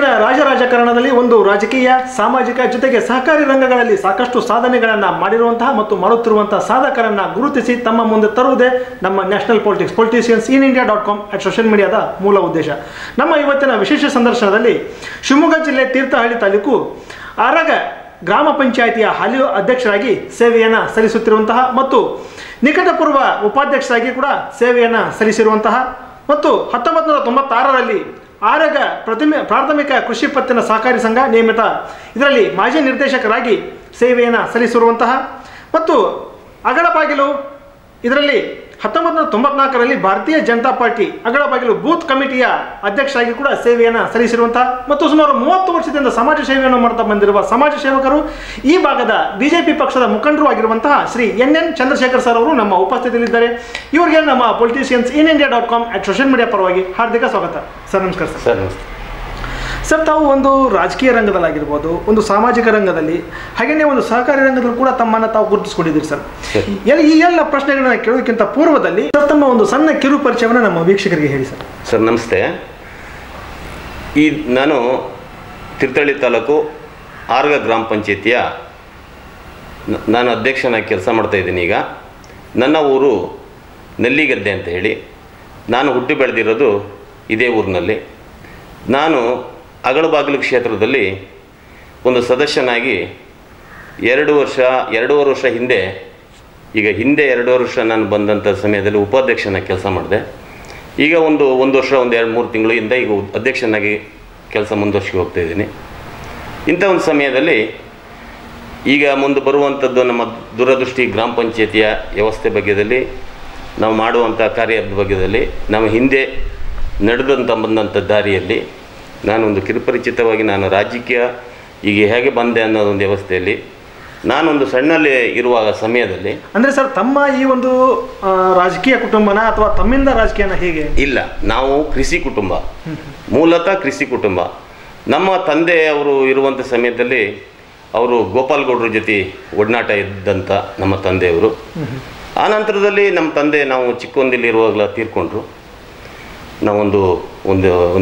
ಇಂದಿನ ರಾಜಕಾರಣದಲ್ಲಿ ಒಂದು ರಾಜಕೀಯ ಸಾಮಾಜಿಕ ಜೊತೆಗೆ ಸಹಕಾರಿ ರಂಗಗಳಲ್ಲಿ ಸಾಕಷ್ಟು ಸಾಧನೆಗಳನ್ನು ಮಾಡಿರುವಂತಹ ಮತ್ತು ಮಾಡುತ್ತಿರುವಂತಹ ಸಾಧಕರನ್ನು ಗುರುತಿಸಿ ತಮ್ಮ ಮುಂದೆ ತರುವುದೇ ನಮ್ಮ ನ್ಯಾಷನಲ್ politiciansinIndia.com ಸೋಷಿಯಲ್ ಮೀಡಿಯಾದ ಮೂಲ ಉದ್ದೇಶ. ನಮ್ಮ ಇವತ್ತಿನ ವಿಶೇಷ ಸಂದರ್ಶನದಲ್ಲಿ ಶಿವಮೊಗ್ಗ ಜಿಲ್ಲೆ ತೀರ್ಥಹಳ್ಳಿ ತಾಲೂಕು ಆರಗ ಗ್ರಾಮ ಪಂಚಾಯಿತಿಯ ಹಾಲಿ ಅಧ್ಯಕ್ಷರಾಗಿ ಸೇವೆಯನ್ನು ಸಲ್ಲಿಸುತ್ತಿರುವಂತಹ ಮತ್ತು ನಿಕಟಪೂರ್ವ ಉಪಾಧ್ಯಕ್ಷರಾಗಿ ಕೂಡ ಸೇವೆಯನ್ನು ಸಲ್ಲಿಸಿರುವಂತಹ ಮತ್ತು 1996ರಲ್ಲಿ ಆರಗ ಪ್ರಾಥಮಿಕ ಕೃಷಿ ಪತ್ತಿನ ಸಹಕಾರಿ ಸಂಘ ನೇಮಿತ ಇದರಲ್ಲಿ ಮಾಜಿ ನಿರ್ದೇಶಕರಾಗಿ ಸೇವೆಯನ್ನು ಸಲ್ಲಿಸಿರುವಂತಹ ಮತ್ತು ಅಗಳಬಾಗಿಲು ಇದರಲ್ಲಿ 1994ರಲ್ಲಿ ಭಾರತೀಯ ಜನತಾ ಪಾರ್ಟಿ ಅಗಳಬಾಗಿಲು ಬೂತ್ ಕಮಿಟಿಯ ಅಧ್ಯಕ್ಷರಾಗಿ ಕೂಡ ಸೇವೆಯನ್ನು ಸಲ್ಲಿಸಿರುವಂತಹ ಮತ್ತು ಸುಮಾರು 30 ವರ್ಷದಿಂದ ಸಮಾಜ ಸೇವೆಯನ್ನು ಮಾಡ್ತಾ ಬಂದಿರುವ ಸಮಾಜ ಸೇವಕರು ಈ ಭಾಗದ ಬಿಜೆಪಿ ಪಕ್ಷದ ಮುಖಂಡರು ಆಗಿರುವಂತಹ ಶ್ರೀ NN ಚಂದ್ರಶೇಖರ್ ಸರ್ ಅವರು ನಮ್ಮ ಉಪಸ್ಥಿತಿಯಲ್ಲಿದ್ದಾರೆ. ಇವರಿಗೆ ನಮ್ಮ politiciansinIndia.com ಸೋಷಿಯಲ್ ಮೀಡಿಯಾ ಪರವಾಗಿ ಹಾರ್ದಿಕ ಸ್ವಾಗತ ಸರ್. ನಮಸ್ಕಾರ ಸರ್. ಸರ್, ತಾವು ಒಂದು ರಾಜಕೀಯ ರಂಗದಲ್ಲಾಗಿರ್ಬೋದು, ಒಂದು ಸಾಮಾಜಿಕ ರಂಗದಲ್ಲಿ, ಹಾಗೆಯೇ ಒಂದು ಸಹಕಾರಿ ರಂಗದಲ್ಲೂ ಕೂಡ ತಮ್ಮನ್ನು ತಾವು ಗುರುತಿಸ್ಕೊಂಡಿದ್ದೀರಿ ಸರ್. ಈ ಎಲ್ಲ ಪ್ರಶ್ನೆಗಳನ್ನ ಕೇಳೋದಕ್ಕಿಂತ ಪೂರ್ವದಲ್ಲಿ ಸರ್ ತಮ್ಮ ಒಂದು ಸಣ್ಣ ಕಿರು ಪರಿಚಯವನ್ನು ನಮ್ಮ ವೀಕ್ಷಕರಿಗೆ ಹೇಳಿ ಸರ್. ಸರ್ ನಮಸ್ತೆ. ನಾನು ತೀರ್ಥಹಳ್ಳಿ ತಾಲೂಕು ಆರಗ ಗ್ರಾಮ ಪಂಚಾಯಿತಿಯ ನಾನು ಅಧ್ಯಕ್ಷನಾಗಿ ಕೆಲಸ ಮಾಡ್ತಾಯಿದ್ದೀನಿ. ಈಗ ನನ್ನ ಊರು ನೆಲ್ಲಿಗದ್ದೆ ಅಂತ ಹೇಳಿ. ನಾನು ಹುಟ್ಟಿ ಬೆಳೆದಿರೋದು ಇದೇ ಊರಿನಲ್ಲಿ. ನಾನು ಅಗಳಬಾಗಿಲು ಕ್ಷೇತ್ರದಲ್ಲಿ ಒಂದು ಸದಸ್ಯನಾಗಿ 2 ವರ್ಷ ಹಿಂದೆ 2 ವರ್ಷ ನಾನು ಬಂದಂಥ ಸಮಯದಲ್ಲಿ ಉಪಾಧ್ಯಕ್ಷನಾಗಿ ಕೆಲಸ ಮಾಡಿದೆ. ಈಗ ಒಂದು ವರ್ಷ 2-3 ತಿಂಗಳಿಂದ ಈಗ ಅಧ್ಯಕ್ಷನಾಗಿ ಕೆಲಸ ಮುಂದುವರ್ಸ್ಕೊಂಡು ಹೋಗ್ತಾಯಿದ್ದೀನಿ. ಇಂಥ ಒಂದು ಸಮಯದಲ್ಲಿ ಈಗ ಮುಂದೆ ಬರುವಂಥದ್ದು ನಮ್ಮ ದೂರದೃಷ್ಟಿ ಗ್ರಾಮ ಪಂಚಾಯಿತಿಯ ವ್ಯವಸ್ಥೆ ಬಗ್ಗೆದಲ್ಲಿ, ನಾವು ಮಾಡುವಂಥ ಕಾರ್ಯದ ಬಗ್ಗೆದಲ್ಲಿ, ನಾವು ಹಿಂದೆ ನಡೆದಂಥ ಬಂದಂಥ ದಾರಿಯಲ್ಲಿ ನಾನೊಂದು ಕಿರುಪರಿಚಿತವಾಗಿ ನಾನು ರಾಜಕೀಯ ಈಗ ಹೇಗೆ ಬಂದೆ ಅನ್ನೋ ಒಂದು ವ್ಯವಸ್ಥೆಯಲ್ಲಿ ನಾನೊಂದು ಸಣ್ಣಲ್ಲಿ ಇರುವ ಸಮಯದಲ್ಲಿ ಅಂದರೆ ಸರ್ ತಮ್ಮ ಈ ಒಂದು ರಾಜಕೀಯ ಕುಟುಂಬನ ಅಥವಾ ತಮ್ಮಿಂದ ರಾಜಕೀಯನ ಹೇಗೆ? ಇಲ್ಲ, ನಾವು ಕೃಷಿ ಕುಟುಂಬ, ಮೂಲತಃ ಕೃಷಿ ಕುಟುಂಬ. ನಮ್ಮ ತಂದೆ ಅವರು ಇರುವಂಥ ಸಮಯದಲ್ಲಿ ಅವರು ಗೋಪಾಲ್ಗೌಡರ ಜೊತೆ ಒಡನಾಟ ಇದ್ದಂಥ ನಮ್ಮ ತಂದೆಯವರು. ಆ ನಂತರದಲ್ಲಿ ನಮ್ಮ ತಂದೆ ನಾವು ಚಿಕ್ಕಂದಿಲ್ಲಿರುವಾಗಲ ತೀರ್ಕೊಂಡ್ರು. ನಾವೊಂದು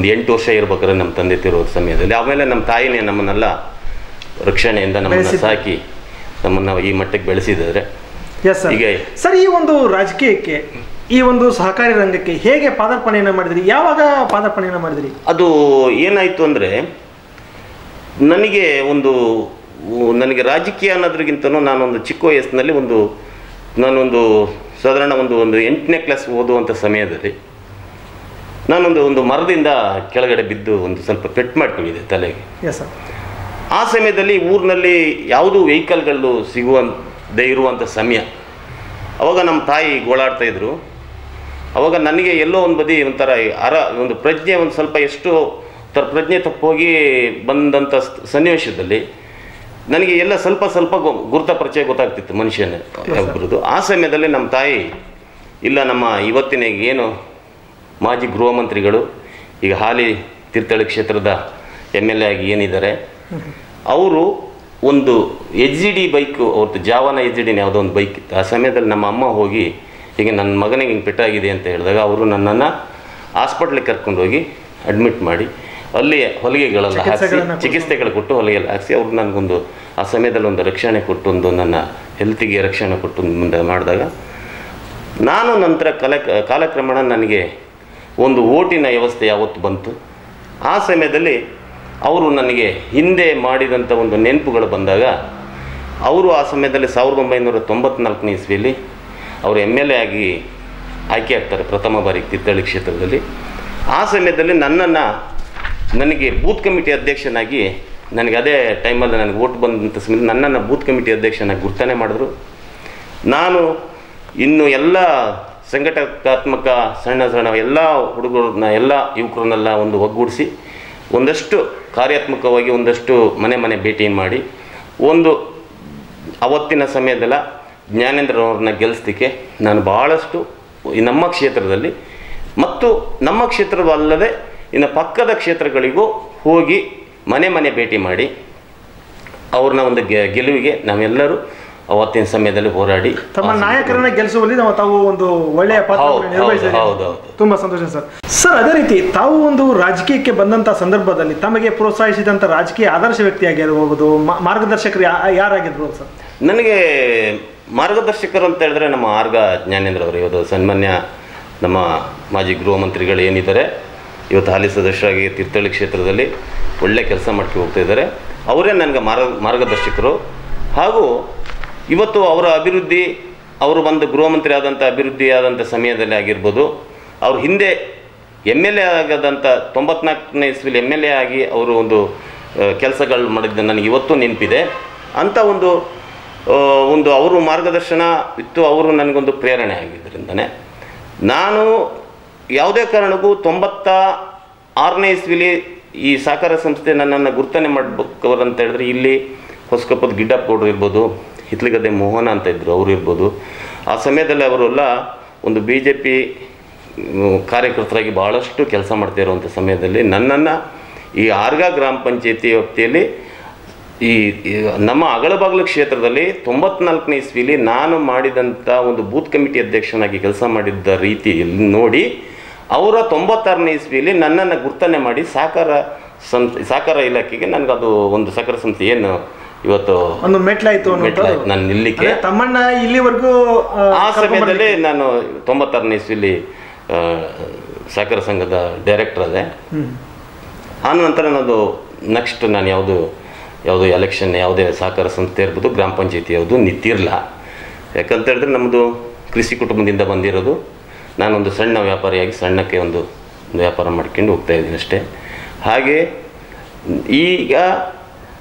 8 ವರ್ಷ ಇರ್ಬೇಕಾದ್ರೆ ನಮ್ಮ ತಂದೆ ತಿರೋ ಸಮಯದಲ್ಲಿ. ಆಮೇಲೆ ನಮ್ಮ ತಾಯಿನೇ ನಮ್ಮನ್ನೆಲ್ಲ ರಕ್ಷಣೆಯಿಂದ ನಮ್ಮನ್ನು ಸಾಕಿ ನಮ್ಮನ್ನು ಈ ಮಟ್ಟಕ್ಕೆ ಬೆಳೆಸಿದ್ದಾರೆ. ಈಗ ಸರ್, ಈ ಒಂದು ರಾಜಕೀಯಕ್ಕೆ, ಈ ಒಂದು ಸಹಕಾರಿ ರಂಗಕ್ಕೆ ಹೇಗೆ ಪಾದಾರ್ಪಣೆಯನ್ನು ಮಾಡಿದ್ರಿ? ಯಾವಾಗ ಪಾದಾರ್ಪಣೆಯನ್ನು ಮಾಡಿದ್ರಿ? ಅದು ಏನಾಯಿತು ಅಂದರೆ, ನನಗೆ ರಾಜಕೀಯ ಅನ್ನೋದ್ರಿಗಿಂತನೂ ನಾನೊಂದು ಚಿಕ್ಕ ವಯಸ್ಸಿನಲ್ಲಿ ನಾನೊಂದು ಸಾಧಾರಣ ಒಂದು 8ನೇ ಕ್ಲಾಸ್ ಓದುವಂಥ ಸಮಯದಲ್ಲಿ ನಾನೊಂದು ಮರದಿಂದ ಕೆಳಗಡೆ ಬಿದ್ದು ಒಂದು ಸ್ವಲ್ಪ ಪೆಟ್ಟು ಮಾಡ್ಕೊಂಡಿದ್ದೆ ತಲೆಗೆ. ಆ ಸಮಯದಲ್ಲಿ ಊರಿನಲ್ಲಿ ಯಾವುದೂ ವೆಹಿಕಲ್ಗಳು ಸಿಗುವಂತೆ ಇರುವಂಥ ಸಮಯ. ಅವಾಗ ನಮ್ಮ ತಾಯಿ ಗೋಳಾಡ್ತಾಯಿದ್ರು. ಅವಾಗ ನನಗೆ ಎಲ್ಲೋ ಒಂದು ಬದಿ ಒಂಥರ ಒಂದು ಪ್ರಜ್ಞೆ ಒಂದು ಸ್ವಲ್ಪ ಎಷ್ಟು ಪ್ರಜ್ಞೆ ತಪ್ಪೋಗಿ ಬಂದಂಥ ಸನ್ನಿವೇಶದಲ್ಲಿ ನನಗೆ ಎಲ್ಲ ಸ್ವಲ್ಪ ಗುರುತ ಪರಿಚಯ ಗೊತ್ತಾಗ್ತಿತ್ತು ಮನುಷ್ಯನ ಒಬ್ಬರದು. ಆ ಸಮಯದಲ್ಲಿ ನಮ್ಮ ತಾಯಿ, ಇಲ್ಲ ನಮ್ಮ ಇವತ್ತಿನ ಏನು ಮಾಜಿ ಗೃಹ ಮಂತ್ರಿಗಳು, ಈಗ ಹಾಲಿ ತೀರ್ಥಹಳ್ಳಿ ಕ್ಷೇತ್ರದ MLA ಆಗಿ ಏನಿದ್ದಾರೆ, ಅವರು ಒಂದು HGD ಬೈಕು, ಅವ್ರದ್ದು ಜಾವಾನ HGD ಯಾವುದೋ ಒಂದು ಬೈಕ್ ಇತ್ತು. ಆ ಸಮಯದಲ್ಲಿ ನಮ್ಮ ಅಮ್ಮ ಹೋಗಿ ಹೀಗೆ ನನ್ನ ಮಗನಿಗೆ ಹಿಂಗೆ ಪೆಟ್ಟಾಗಿದೆ ಅಂತ ಹೇಳಿದಾಗ ಅವರು ನನ್ನನ್ನು ಹಾಸ್ಪಿಟ್ಲಿಗೆ ಕರ್ಕೊಂಡೋಗಿ ಅಡ್ಮಿಟ್ ಮಾಡಿ ಅಲ್ಲಿ ಹೊಲಿಗೆಗಳೆಲ್ಲ ಹಾಕಿಸಿ ಚಿಕಿತ್ಸೆಗಳು ಕೊಟ್ಟು ಹೊಲಿಗೆಲ್ಲ ಹಾಕಿಸಿ ಅವ್ರು ನನಗೊಂದು ಆ ಸಮಯದಲ್ಲಿ ಒಂದು ರಕ್ಷಣೆ ಕೊಟ್ಟು ನನ್ನ ಹೆಲ್ತಿಗೆ ರಕ್ಷಣೆ ಕೊಟ್ಟು ಮುಂದೆ ಮಾಡಿದಾಗ ನಾನು ನಂತರ ಕಾಲಕ್ರಮೇಣ ನನಗೆ ಒಂದು ಓಟಿನ ವ್ಯವಸ್ಥೆ ಯಾವತ್ತು ಬಂತು. ಆ ಸಮಯದಲ್ಲಿ ಅವರು ನನಗೆ ಹಿಂದೆ ಮಾಡಿದಂಥ ಒಂದು ನೆನಪುಗಳು ಬಂದಾಗ ಅವರು ಆ ಸಮಯದಲ್ಲಿ 1994ನೇ ಇಸ್ವಿಯಲ್ಲಿ ಅವರು MLA ಆಗಿ ಆಯ್ಕೆ ಆಗ್ತಾರೆ ಪ್ರಥಮ ಬಾರಿಗೆ ತೀರ್ಥಹಳ್ಳಿ ಕ್ಷೇತ್ರದಲ್ಲಿ. ಆ ಸಮಯದಲ್ಲಿ ನನಗೆ ಬೂತ್ ಕಮಿಟಿ ಅಧ್ಯಕ್ಷನಾಗಿ, ನನಗೆ ಅದೇ ಟೈಮಲ್ಲಿ ನನಗೆ ಓಟ್ ಬಂದಂಥ ಸಮಯದಲ್ಲಿ ನನ್ನನ್ನು ಬೂತ್ ಕಮಿಟಿ ಅಧ್ಯಕ್ಷನಾಗಿ ಗುರ್ತನೆ ಮಾಡಿದ್ರು. ನಾನು ಇನ್ನು ಎಲ್ಲ ಸಂಘಟನಾತ್ಮಕ ಸಣ್ಣ ಎಲ್ಲ ಹುಡುಗರನ್ನ, ಎಲ್ಲ ಯುವಕರನ್ನೆಲ್ಲ ಒಂದು ಒಗ್ಗೂಡಿಸಿ ಒಂದಷ್ಟು ಕಾರ್ಯಾತ್ಮಕವಾಗಿ ಒಂದಷ್ಟು ಮನೆ ಭೇಟಿ ಮಾಡಿ ಅವತ್ತಿನ ಸಮಯದಲ್ಲ ಜ್ಞಾನೇಂದ್ರವ್ರನ್ನ ಗೆಲ್ಲಿಸಲಿಕ್ಕೆ ನಾನು ಭಾಳಷ್ಟು ನಮ್ಮ ಕ್ಷೇತ್ರದಲ್ಲಿ ಮತ್ತು ನಮ್ಮ ಕ್ಷೇತ್ರವಲ್ಲದೆ ಇನ್ನು ಪಕ್ಕದ ಕ್ಷೇತ್ರಗಳಿಗೂ ಹೋಗಿ ಮನೆ ಭೇಟಿ ಮಾಡಿ ಅವ್ರನ್ನ ಒಂದು ಗೆಲುವಿಗೆ ನಾವೆಲ್ಲರೂ ಅವತ್ತಿನ ಸಮಯದಲ್ಲಿ ಹೋರಾಡಿ ತಮ್ಮ ನಾಯಕರನ್ನ ಗೆಲ್ಲಿಸುವಲ್ಲಿ ತಾವು ಒಂದು ಒಳ್ಳೆಯ ಪಾತ್ರವನ್ನು ನಿರ್ವಹಿಸಿದ್ದಾರೆ. ತುಂಬಾ ಸಂತೋಷ ಸರ್. ಸರ್, ಅದೇ ರೀತಿ ತಾವು ಒಂದು ರಾಜಕೀಯಕ್ಕೆ ಬಂದಂತ ಸಂದರ್ಭದಲ್ಲಿ ತಮಗೆ ಪ್ರೋತ್ಸಾಹಿಸಿದಂತ ರಾಜಕೀಯ ಆದರ್ಶ ವ್ಯಕ್ತಿಯಾಗಿರಬಹುದು, ಮಾರ್ಗದರ್ಶಕರು ಯಾರಾಗಿದ್ರು ಸರ್? ನನಗೆ ಮಾರ್ಗದರ್ಶಕರು ಅಂತ ಹೇಳಿದ್ರೆ ನಮ್ಮ ಆರ್ಗ ಜ್ಞಾನೇಂದ್ರ ಅವರು, ಇವತ್ತು ಸನ್ಮಾನ್ಯ ನಮ್ಮ ಮಾಜಿ ಗೃಹ ಮಂತ್ರಿಗಳು ಏನಿದ್ದಾರೆ, ಇವತ್ತು ಹಾಲಿ ಸದಸ್ಯರಾಗಿ ತೀರ್ಥಹಳ್ಳಿ ಕ್ಷೇತ್ರದಲ್ಲಿ ಒಳ್ಳೆ ಕೆಲಸ ಮಾಡ್ಕೊಂಡು ಹೋಗ್ತಾ ಇದ್ದಾರೆ. ಅವರೇ ನನಗೆ ಮಾರ್ಗದರ್ಶಕರು. ಹಾಗೂ ಇವತ್ತು ಅವರ ಅಭಿವೃದ್ಧಿ, ಅವರು ಬಂದು ಗೃಹ ಮಂತ್ರಿ ಆದಂಥ ಅಭಿವೃದ್ಧಿ ಆದಂಥ ಸಮಯದಲ್ಲಿ ಆಗಿರ್ಬೋದು, ಅವ್ರ ಹಿಂದೆ MLA ಆಗದಂಥ 94ನೇ ಇಸ್ವಿಲಿ MLA ಆಗಿ ಅವರು ಒಂದು ಕೆಲಸಗಳು ಮಾಡಿದ್ದು ನನಗೆ ಇವತ್ತು ನೆನಪಿದೆ. ಅಂಥ ಒಂದು ಅವರು ಮಾರ್ಗದರ್ಶನ ಇತ್ತು, ಅವರು ನನಗೊಂದು ಪ್ರೇರಣೆ ಆಗಿದ್ದರಿಂದನೇ ನಾನು ಯಾವುದೇ ಕಾರಣಕ್ಕೂ 96ನೇ ಇಸ್ವಿಲಿ ಈ ಸಹಕಾರ ಸಂಸ್ಥೆ ನನ್ನನ್ನು ಗುರ್ತನೆ ಮಾಡಬೇಕು ಅಂತ ಹೇಳಿದ್ರೆ, ಇಲ್ಲಿ ಹೊಸಕೊಪ್ಪದ ಗಿಡ್ಡಪ್ಪ ಗೌಡರು ಇರ್ಬೋದು, ಹಿತ್ಲಗದ್ದೆ ಮೋಹನ ಅಂತ ಇದ್ದರು, ಅವರು ಇರ್ಬೋದು. ಆ ಸಮಯದಲ್ಲಿ ಅವರೆಲ್ಲ ಒಂದು BJP ಕಾರ್ಯಕರ್ತರಾಗಿ ಭಾಳಷ್ಟು ಕೆಲಸ ಮಾಡ್ತಾ ಇರುವಂಥ ಸಮಯದಲ್ಲಿ ನನ್ನನ್ನು ಈ ಆರ್ಗ ಗ್ರಾಮ ಪಂಚಾಯತಿ ವ್ಯಾಪ್ತಿಯಲ್ಲಿ ಈ ನಮ್ಮ ಅಗಳಬಾಗಿಲು ಕ್ಷೇತ್ರದಲ್ಲಿ 94ನೇ ಇಸ್ವಿಲಿ ನಾನು ಮಾಡಿದಂಥ ಒಂದು ಬೂತ್ ಕಮಿಟಿ ಅಧ್ಯಕ್ಷನಾಗಿ ಕೆಲಸ ಮಾಡಿದ್ದ ರೀತಿಯಲ್ಲಿ ನೋಡಿ, ಅವರ 96ನೇ ಇಸ್ವಿಲಿ ನನ್ನನ್ನು ಗುರ್ತನೆ ಮಾಡಿ ಸಹಕಾರ ಇಲಾಖೆಗೆ ನನಗದು ಒಂದು ಸಹಕಾರ ಸಂಸ್ಥೆ ಏನು ಇವತ್ತು ಒಂದು ಮೆಟ್ಲಾಯಿತು ನಾನು ನಿಲ್ಲಿಕ್ಕೆ. ತಮ್ಮಣ್ಣ ಇಲ್ಲಿವರೆಗೂ ಆ ಸಮಯದಲ್ಲಿ ನಾನು 96ನೇ ಇಸ್ವಿಲಿ ಸಹಕಾರ ಸಂಘದ ಡೈರೆಕ್ಟರ್ ಅದೇ. ಆನಂತರ ನಾನು ನೆಕ್ಸ್ಟ್ ನಾನು ಯಾವುದು ಎಲೆಕ್ಷನ್ ಯಾವುದೇ ಸಹಕಾರ ಸಂಸ್ಥೆ ಇರ್ಬೋದು, ಗ್ರಾಮ ಪಂಚಾಯತಿ ಯಾವುದು ನಿಂತಿರಲ್ಲ. ಯಾಕಂತ ಹೇಳಿದ್ರೆ ನಮ್ಮದು ಕೃಷಿ ಕುಟುಂಬದಿಂದ ಬಂದಿರೋದು. ನಾನೊಂದು ಸಣ್ಣ ವ್ಯಾಪಾರಿಯಾಗಿ ಸಣ್ಣಕ್ಕೆ ಒಂದು ವ್ಯಾಪಾರ ಮಾಡ್ಕೊಂಡು ಹೋಗ್ತಾ ಇದ್ದೀನಿ ಅಷ್ಟೇ. ಹಾಗೆ ಈಗ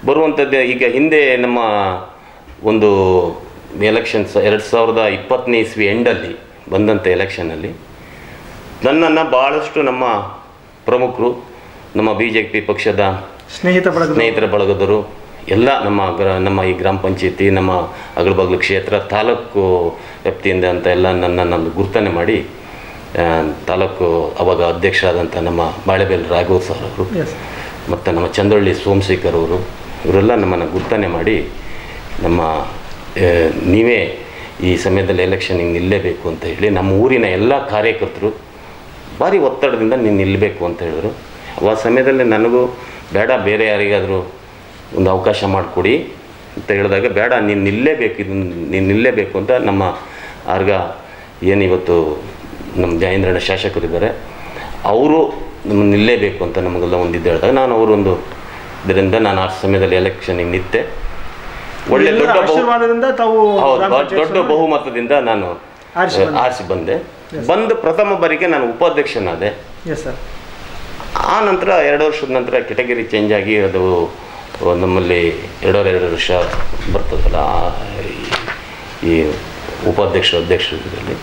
ಬರುವಂಥದ್ದು, ಈಗ ಹಿಂದೆ ನಮ್ಮ ಒಂದು ಎಲೆಕ್ಷನ್ಸ್ 2020ನೇ ಇಸ್ವಿ ಎಂಡಲ್ಲಿ ಬಂದಂಥ ಎಲೆಕ್ಷನಲ್ಲಿ ನನ್ನನ್ನು ಭಾಳಷ್ಟು ನಮ್ಮ ಪ್ರಮುಖರು, ನಮ್ಮ BJP ಪಕ್ಷದ ಸ್ನೇಹಿತರ ಬಳಗದವರು ಎಲ್ಲ ನಮ್ಮ ಈ ಗ್ರಾಮ ಪಂಚಾಯತಿ, ನಮ್ಮ ಅಗಳಬಾಗಿಲು ಕ್ಷೇತ್ರ, ತಾಲೂಕು ವ್ಯಾಪ್ತಿಯಿಂದ ಅಂತ ಎಲ್ಲ ನನ್ನನ್ನು ಗುರ್ತನೆ ಮಾಡಿ ತಾಲೂಕು ಅವಾಗ ಅಧ್ಯಕ್ಷರಾದಂಥ ನಮ್ಮ ಬಾಳೆಬೇಲ್ ರಾಘವ್ ಸರ್ ಅವರು ಮತ್ತು ನಮ್ಮ ಚಂದೊಳ್ಳಿ ಸೋಮಶೇಖರ್ ಅವರು, ಇವರೆಲ್ಲ ನಮ್ಮನ್ನು ಗುರ್ತನೆ ಮಾಡಿ ನೀವೇ ಈ ಸಮಯದಲ್ಲಿ ಎಲೆಕ್ಷನಿಗೆ ನಿಲ್ಲಲೇಬೇಕು ಅಂತ ಹೇಳಿ ನಮ್ಮ ಊರಿನ ಎಲ್ಲ ಕಾರ್ಯಕರ್ತರು ಭಾರಿ ಒತ್ತಡದಿಂದ ನೀನು ನಿಲ್ಲಬೇಕು ಅಂತ ಹೇಳಿದ್ರು. ಆ ಸಮಯದಲ್ಲಿ ನನಗೂ ಬೇಡ, ಬೇರೆ ಯಾರಿಗಾದರೂ ಒಂದು ಅವಕಾಶ ಮಾಡಿಕೊಡಿ ಅಂತ ಹೇಳಿದಾಗ, ಬೇಡ ನೀನು ನಿಲ್ಲೇಬೇಕು ಅಂತ ನಮ್ಮ ಆರ್ಗ ಏನಿವತ್ತು ನಮ್ಮ ಜಯೇಂದ್ರಣ್ಣ ಶಾಸಕರಿದ್ದಾರೆ, ಅವರು ನಮ್ಮ ನಿಲ್ಲೇಬೇಕು ಅಂತ ನಮಗೆಲ್ಲ ಒಂದಿದ್ದು ಹೇಳಿದಾಗ ನಾನು ಅವರೊಂದು ಇದರಿಂದ ನಾನು ಆ ಸಮಯದಲ್ಲಿ ಎಲೆಕ್ಷನಿಗೆ ನಿಂತೆ. ಒಳ್ಳೆ ದೊಡ್ಡ ಬಹುಮತದಿಂದ ನಾನು ಆರಿಸಿ ಬಂದು ಪ್ರಥಮ ಬಾರಿಗೆ ನಾನು ಉಪಾಧ್ಯಕ್ಷನಾದೆ. ಆ ನಂತರ 2 ವರ್ಷದ ನಂತರ ಕೆಟಗರಿ ಚೇಂಜ್ ಆಗಿ ಅದು ನಮ್ಮಲ್ಲಿ 2 ವರ್ಷ ಬರ್ತದಲ್ಲ ಈ ಅಧ್ಯಕ್ಷರಲ್ಲಿ.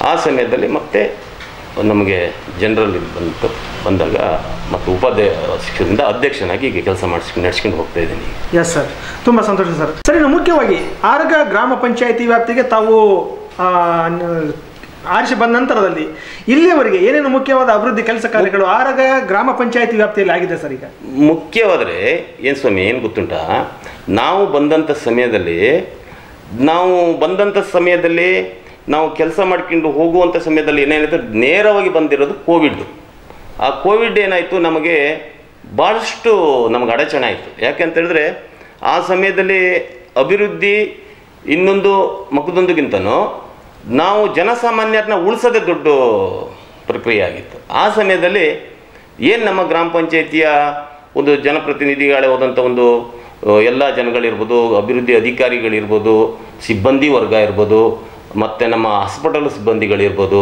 ಆ ಸಮಯದಲ್ಲಿ ಮತ್ತೆ ನಮಗೆ ಜನರಲ್ ಬಂದಾಗ ಮತ್ತು ಉಪಾಧ್ಯಕ್ಷರಿಂದ ಅಧ್ಯಕ್ಷನಾಗಿ ಈಗ ಕೆಲಸ ನಡೆಸ್ಕೊಂಡು ಹೋಗ್ತಾ ಇದ್ದೀನಿ. ಎಸ್ ಸರ್, ತುಂಬ ಸಂತೋಷ ಸರ್. ಸರ್, ಇನ್ನು ಮುಖ್ಯವಾಗಿ ಆರ್ಗ ಗ್ರಾಮ ಪಂಚಾಯಿತಿ ವ್ಯಾಪ್ತಿಗೆ ತಾವು ಆರಿಸಿ ಬಂದ ನಂತರದಲ್ಲಿ ಇಲ್ಲಿಯವರೆಗೆ ಏನೇನು ಮುಖ್ಯವಾದ ಅಭಿವೃದ್ಧಿ ಕೆಲಸ ಕಾರ್ಯಗಳು ಆರ್ಗ ಗ್ರಾಮ ಪಂಚಾಯಿತಿ ವ್ಯಾಪ್ತಿಯಲ್ಲಿ ಆಗಿದೆ ಸರ್? ಈಗ ಮುಖ್ಯವಾದರೆ ಏನು ಸ್ವಾಮಿ, ಏನು ಗೊತ್ತುಂಟಾ, ನಾವು ಬಂದಂಥ ಸಮಯದಲ್ಲಿ ನಾವು ಕೆಲಸ ಮಾಡ್ಕೊಂಡು ಹೋಗುವಂಥ ಸಮಯದಲ್ಲಿ ಏನೇನಿದೆ, ನೇರವಾಗಿ ಬಂದಿರೋದು ಕೋವಿಡ್ದು. ಆ ಕೋವಿಡ್ ಏನಾಯಿತು, ನಮಗೆ ಭಾಳಷ್ಟು ನಮಗೆ ಅಡಚಣೆ ಆಯಿತು. ಯಾಕೆಂತೇಳಿದ್ರೆ ಆ ಸಮಯದಲ್ಲಿ ಅಭಿವೃದ್ಧಿ ಇನ್ನೊಂದು ಮಕ್ಕದೊಂದಿಗಿಂತನೂ ನಾವು ಜನಸಾಮಾನ್ಯರನ್ನ ಉಳಿಸೋದೇ ದೊಡ್ಡ ಪ್ರಕ್ರಿಯೆ ಆಗಿತ್ತು. ಆ ಸಮಯದಲ್ಲಿ ಏನು ನಮ್ಮ ಗ್ರಾಮ ಪಂಚಾಯಿತಿಯ ಒಂದು ಜನಪ್ರತಿನಿಧಿಗಳೇ ಹೋದಂಥ ಒಂದು ಎಲ್ಲ ಜನಗಳಿರ್ಬೋದು, ಅಭಿವೃದ್ಧಿ ಅಧಿಕಾರಿಗಳಿರ್ಬೋದು, ಸಿಬ್ಬಂದಿ ವರ್ಗ ಇರ್ಬೋದು, ಮತ್ತು ನಮ್ಮ ಹಾಸ್ಪಿಟಲ್ ಸಿಬ್ಬಂದಿಗಳಿರ್ಬೋದು,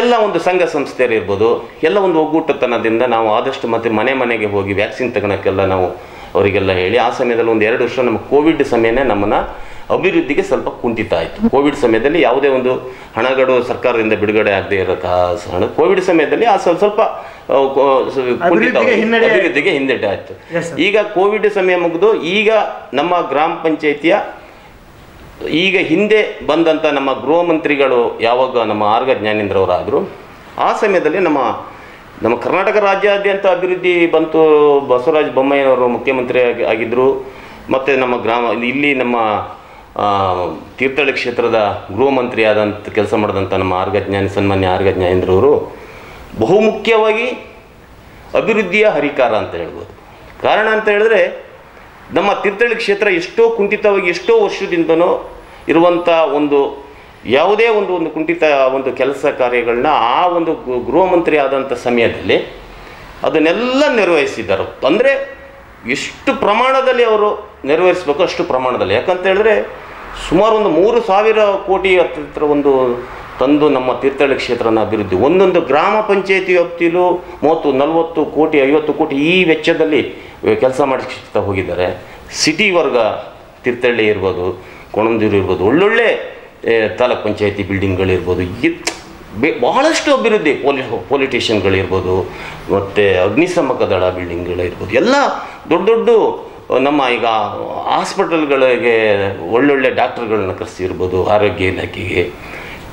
ಎಲ್ಲ ಒಂದು ಸಂಘ ಸಂಸ್ಥೆಯರಿರ್ಬೋದು, ಎಲ್ಲ ಒಂದು ಒಗ್ಗೂಟತನದಿಂದ ನಾವು ಆದಷ್ಟು ಮತ್ತು ಮನೆಗೆ ಹೋಗಿ ವ್ಯಾಕ್ಸಿನ್ ತಗೊಳಕ್ಕೆಲ್ಲ ನಾವು ಅವರಿಗೆಲ್ಲ ಹೇಳಿ, ಆ ಸಮಯದಲ್ಲಿ ಒಂದು 2 ವರ್ಷ ನಮ್ಮ ಕೋವಿಡ್ ಸಮಯನೇ ನಮ್ಮನ್ನು ಅಭಿವೃದ್ಧಿಗೆ ಸ್ವಲ್ಪ ಕುಂಠಿತ ಆಯಿತು. ಕೋವಿಡ್ ಸಮಯದಲ್ಲಿ ಯಾವುದೇ ಒಂದು ಹಣಗಳು ಸರ್ಕಾರದಿಂದ ಬಿಡುಗಡೆ ಆಗದೆ ಇರೋ ಕಾರಣ ಕೋವಿಡ್ ಸಮಯದಲ್ಲಿ ಆ ಸ್ವಲ್ಪ ಅಭಿವೃದ್ಧಿಗೆ ಹಿನ್ನಡೆ ಆಯಿತು. ಈಗ ಕೋವಿಡ್ ಸಮಯ ಮುಗಿದು ಈಗ ನಮ್ಮ ಗ್ರಾಮ ಪಂಚಾಯಿತಿಯ ಈಗ ಹಿಂದೆ ಬಂದಂಥ ನಮ್ಮ ಗೃಹ ಮಂತ್ರಿಗಳು ಯಾವಾಗ ನಮ್ಮ ಆರ್ಗ ಜ್ಞಾನೇಂದ್ರ ಅವರಾದರು, ಆ ಸಮಯದಲ್ಲಿ ನಮ್ಮ ಕರ್ನಾಟಕ ರಾಜ್ಯಾದ್ಯಂತ ಅಭಿವೃದ್ಧಿ ಬಂತು. ಬಸವರಾಜ ಬೊಮ್ಮಾಯಿಯವರು ಮುಖ್ಯಮಂತ್ರಿ ಆಗಿದ್ದರು. ಮತ್ತು ನಮ್ಮ ಇಲ್ಲಿ ನಮ್ಮ ತೀರ್ಥಹಳ್ಳಿ ಕ್ಷೇತ್ರದ ಗೃಹ ಮಂತ್ರಿ ಆದಂಥ ಕೆಲಸ ಮಾಡಿದಂಥ ನಮ್ಮ ಸನ್ಮಾನ್ಯ ಆರ್ಗ ಜ್ಞಾನೇಂದ್ರವರು ಬಹುಮುಖ್ಯವಾಗಿ ಅಭಿವೃದ್ಧಿಯ ಹರಿಕಾರ ಅಂತ ಹೇಳ್ಬೋದು. ಕಾರಣ ಅಂತ ಹೇಳಿದ್ರೆ ನಮ್ಮ ತೀರ್ಥಹಳ್ಳಿ ಕ್ಷೇತ್ರ ಎಷ್ಟೋ ಕುಂಠಿತವಾಗಿ ಎಷ್ಟೋ ವರ್ಷದಿಂದನೂ ಇರುವಂಥ ಒಂದು ಯಾವುದೇ ಒಂದು ಕುಂಠಿತ ಒಂದು ಕೆಲಸ ಕಾರ್ಯಗಳನ್ನ ಆ ಒಂದು ಗೃಹ ಮಂತ್ರಿ ಆದಂಥ ಸಮಯದಲ್ಲಿ ಅದನ್ನೆಲ್ಲ ನಿರ್ವಹಿಸಿದ್ದಾರೆ. ಅಂದರೆ ಎಷ್ಟು ಪ್ರಮಾಣದಲ್ಲಿ ಅವರು ನೆರವೇರಿಸಬೇಕು ಅಷ್ಟು ಪ್ರಮಾಣದಲ್ಲಿ. ಯಾಕಂತ ಹೇಳಿದ್ರೆ ಸುಮಾರು ಒಂದು 3,000 ಕೋಟಿ ಹತ್ತಿರ ಒಂದು ತಂದು ನಮ್ಮ ತೀರ್ಥಹಳ್ಳಿ ಕ್ಷೇತ್ರನ ಅಭಿವೃದ್ಧಿ ಒಂದೊಂದು ಗ್ರಾಮ ಪಂಚಾಯತಿ ವ್ಯಾಪ್ತಿಯಲ್ಲೂ 30-40 ಕೋಟಿ 50 ಕೋಟಿ ಈ ವೆಚ್ಚದಲ್ಲಿ ಕೆಲಸ ಮಾಡಿಸ್ತಾ ಹೋಗಿದ್ದಾರೆ. ಸಿಟಿ ವರ್ಗ ತೀರ್ಥಹಳ್ಳಿ ಇರ್ಬೋದು, ಕೊಣಂದೂರು ಇರ್ಬೋದು, ಒಳ್ಳೊಳ್ಳೆ ತಾಲೂಕ್ ಪಂಚಾಯತಿ ಬಿಲ್ಡಿಂಗ್ಗಳಿರ್ಬೋದು, ಬಹಳಷ್ಟು ಅಭಿವೃದ್ಧಿ ಪೊಲಿಟಿಷಿಯನ್ಗಳಿರ್ಬೋದು, ಮತ್ತು ಅಗ್ನಿಶಾಮಕ ದಳ ಬಿಲ್ಡಿಂಗ್ಗಳಿರ್ಬೋದು, ಎಲ್ಲ ದೊಡ್ಡ ದೊಡ್ಡ ನಮ್ಮ ಈಗ ಹಾಸ್ಪಿಟಲ್ಗಳಿಗೆ ಒಳ್ಳೊಳ್ಳೆ ಡಾಕ್ಟರ್ಗಳನ್ನ ಕರೆಸಿರ್ಬೋದು, ಆರೋಗ್ಯ ಇಲಾಖೆಗೆ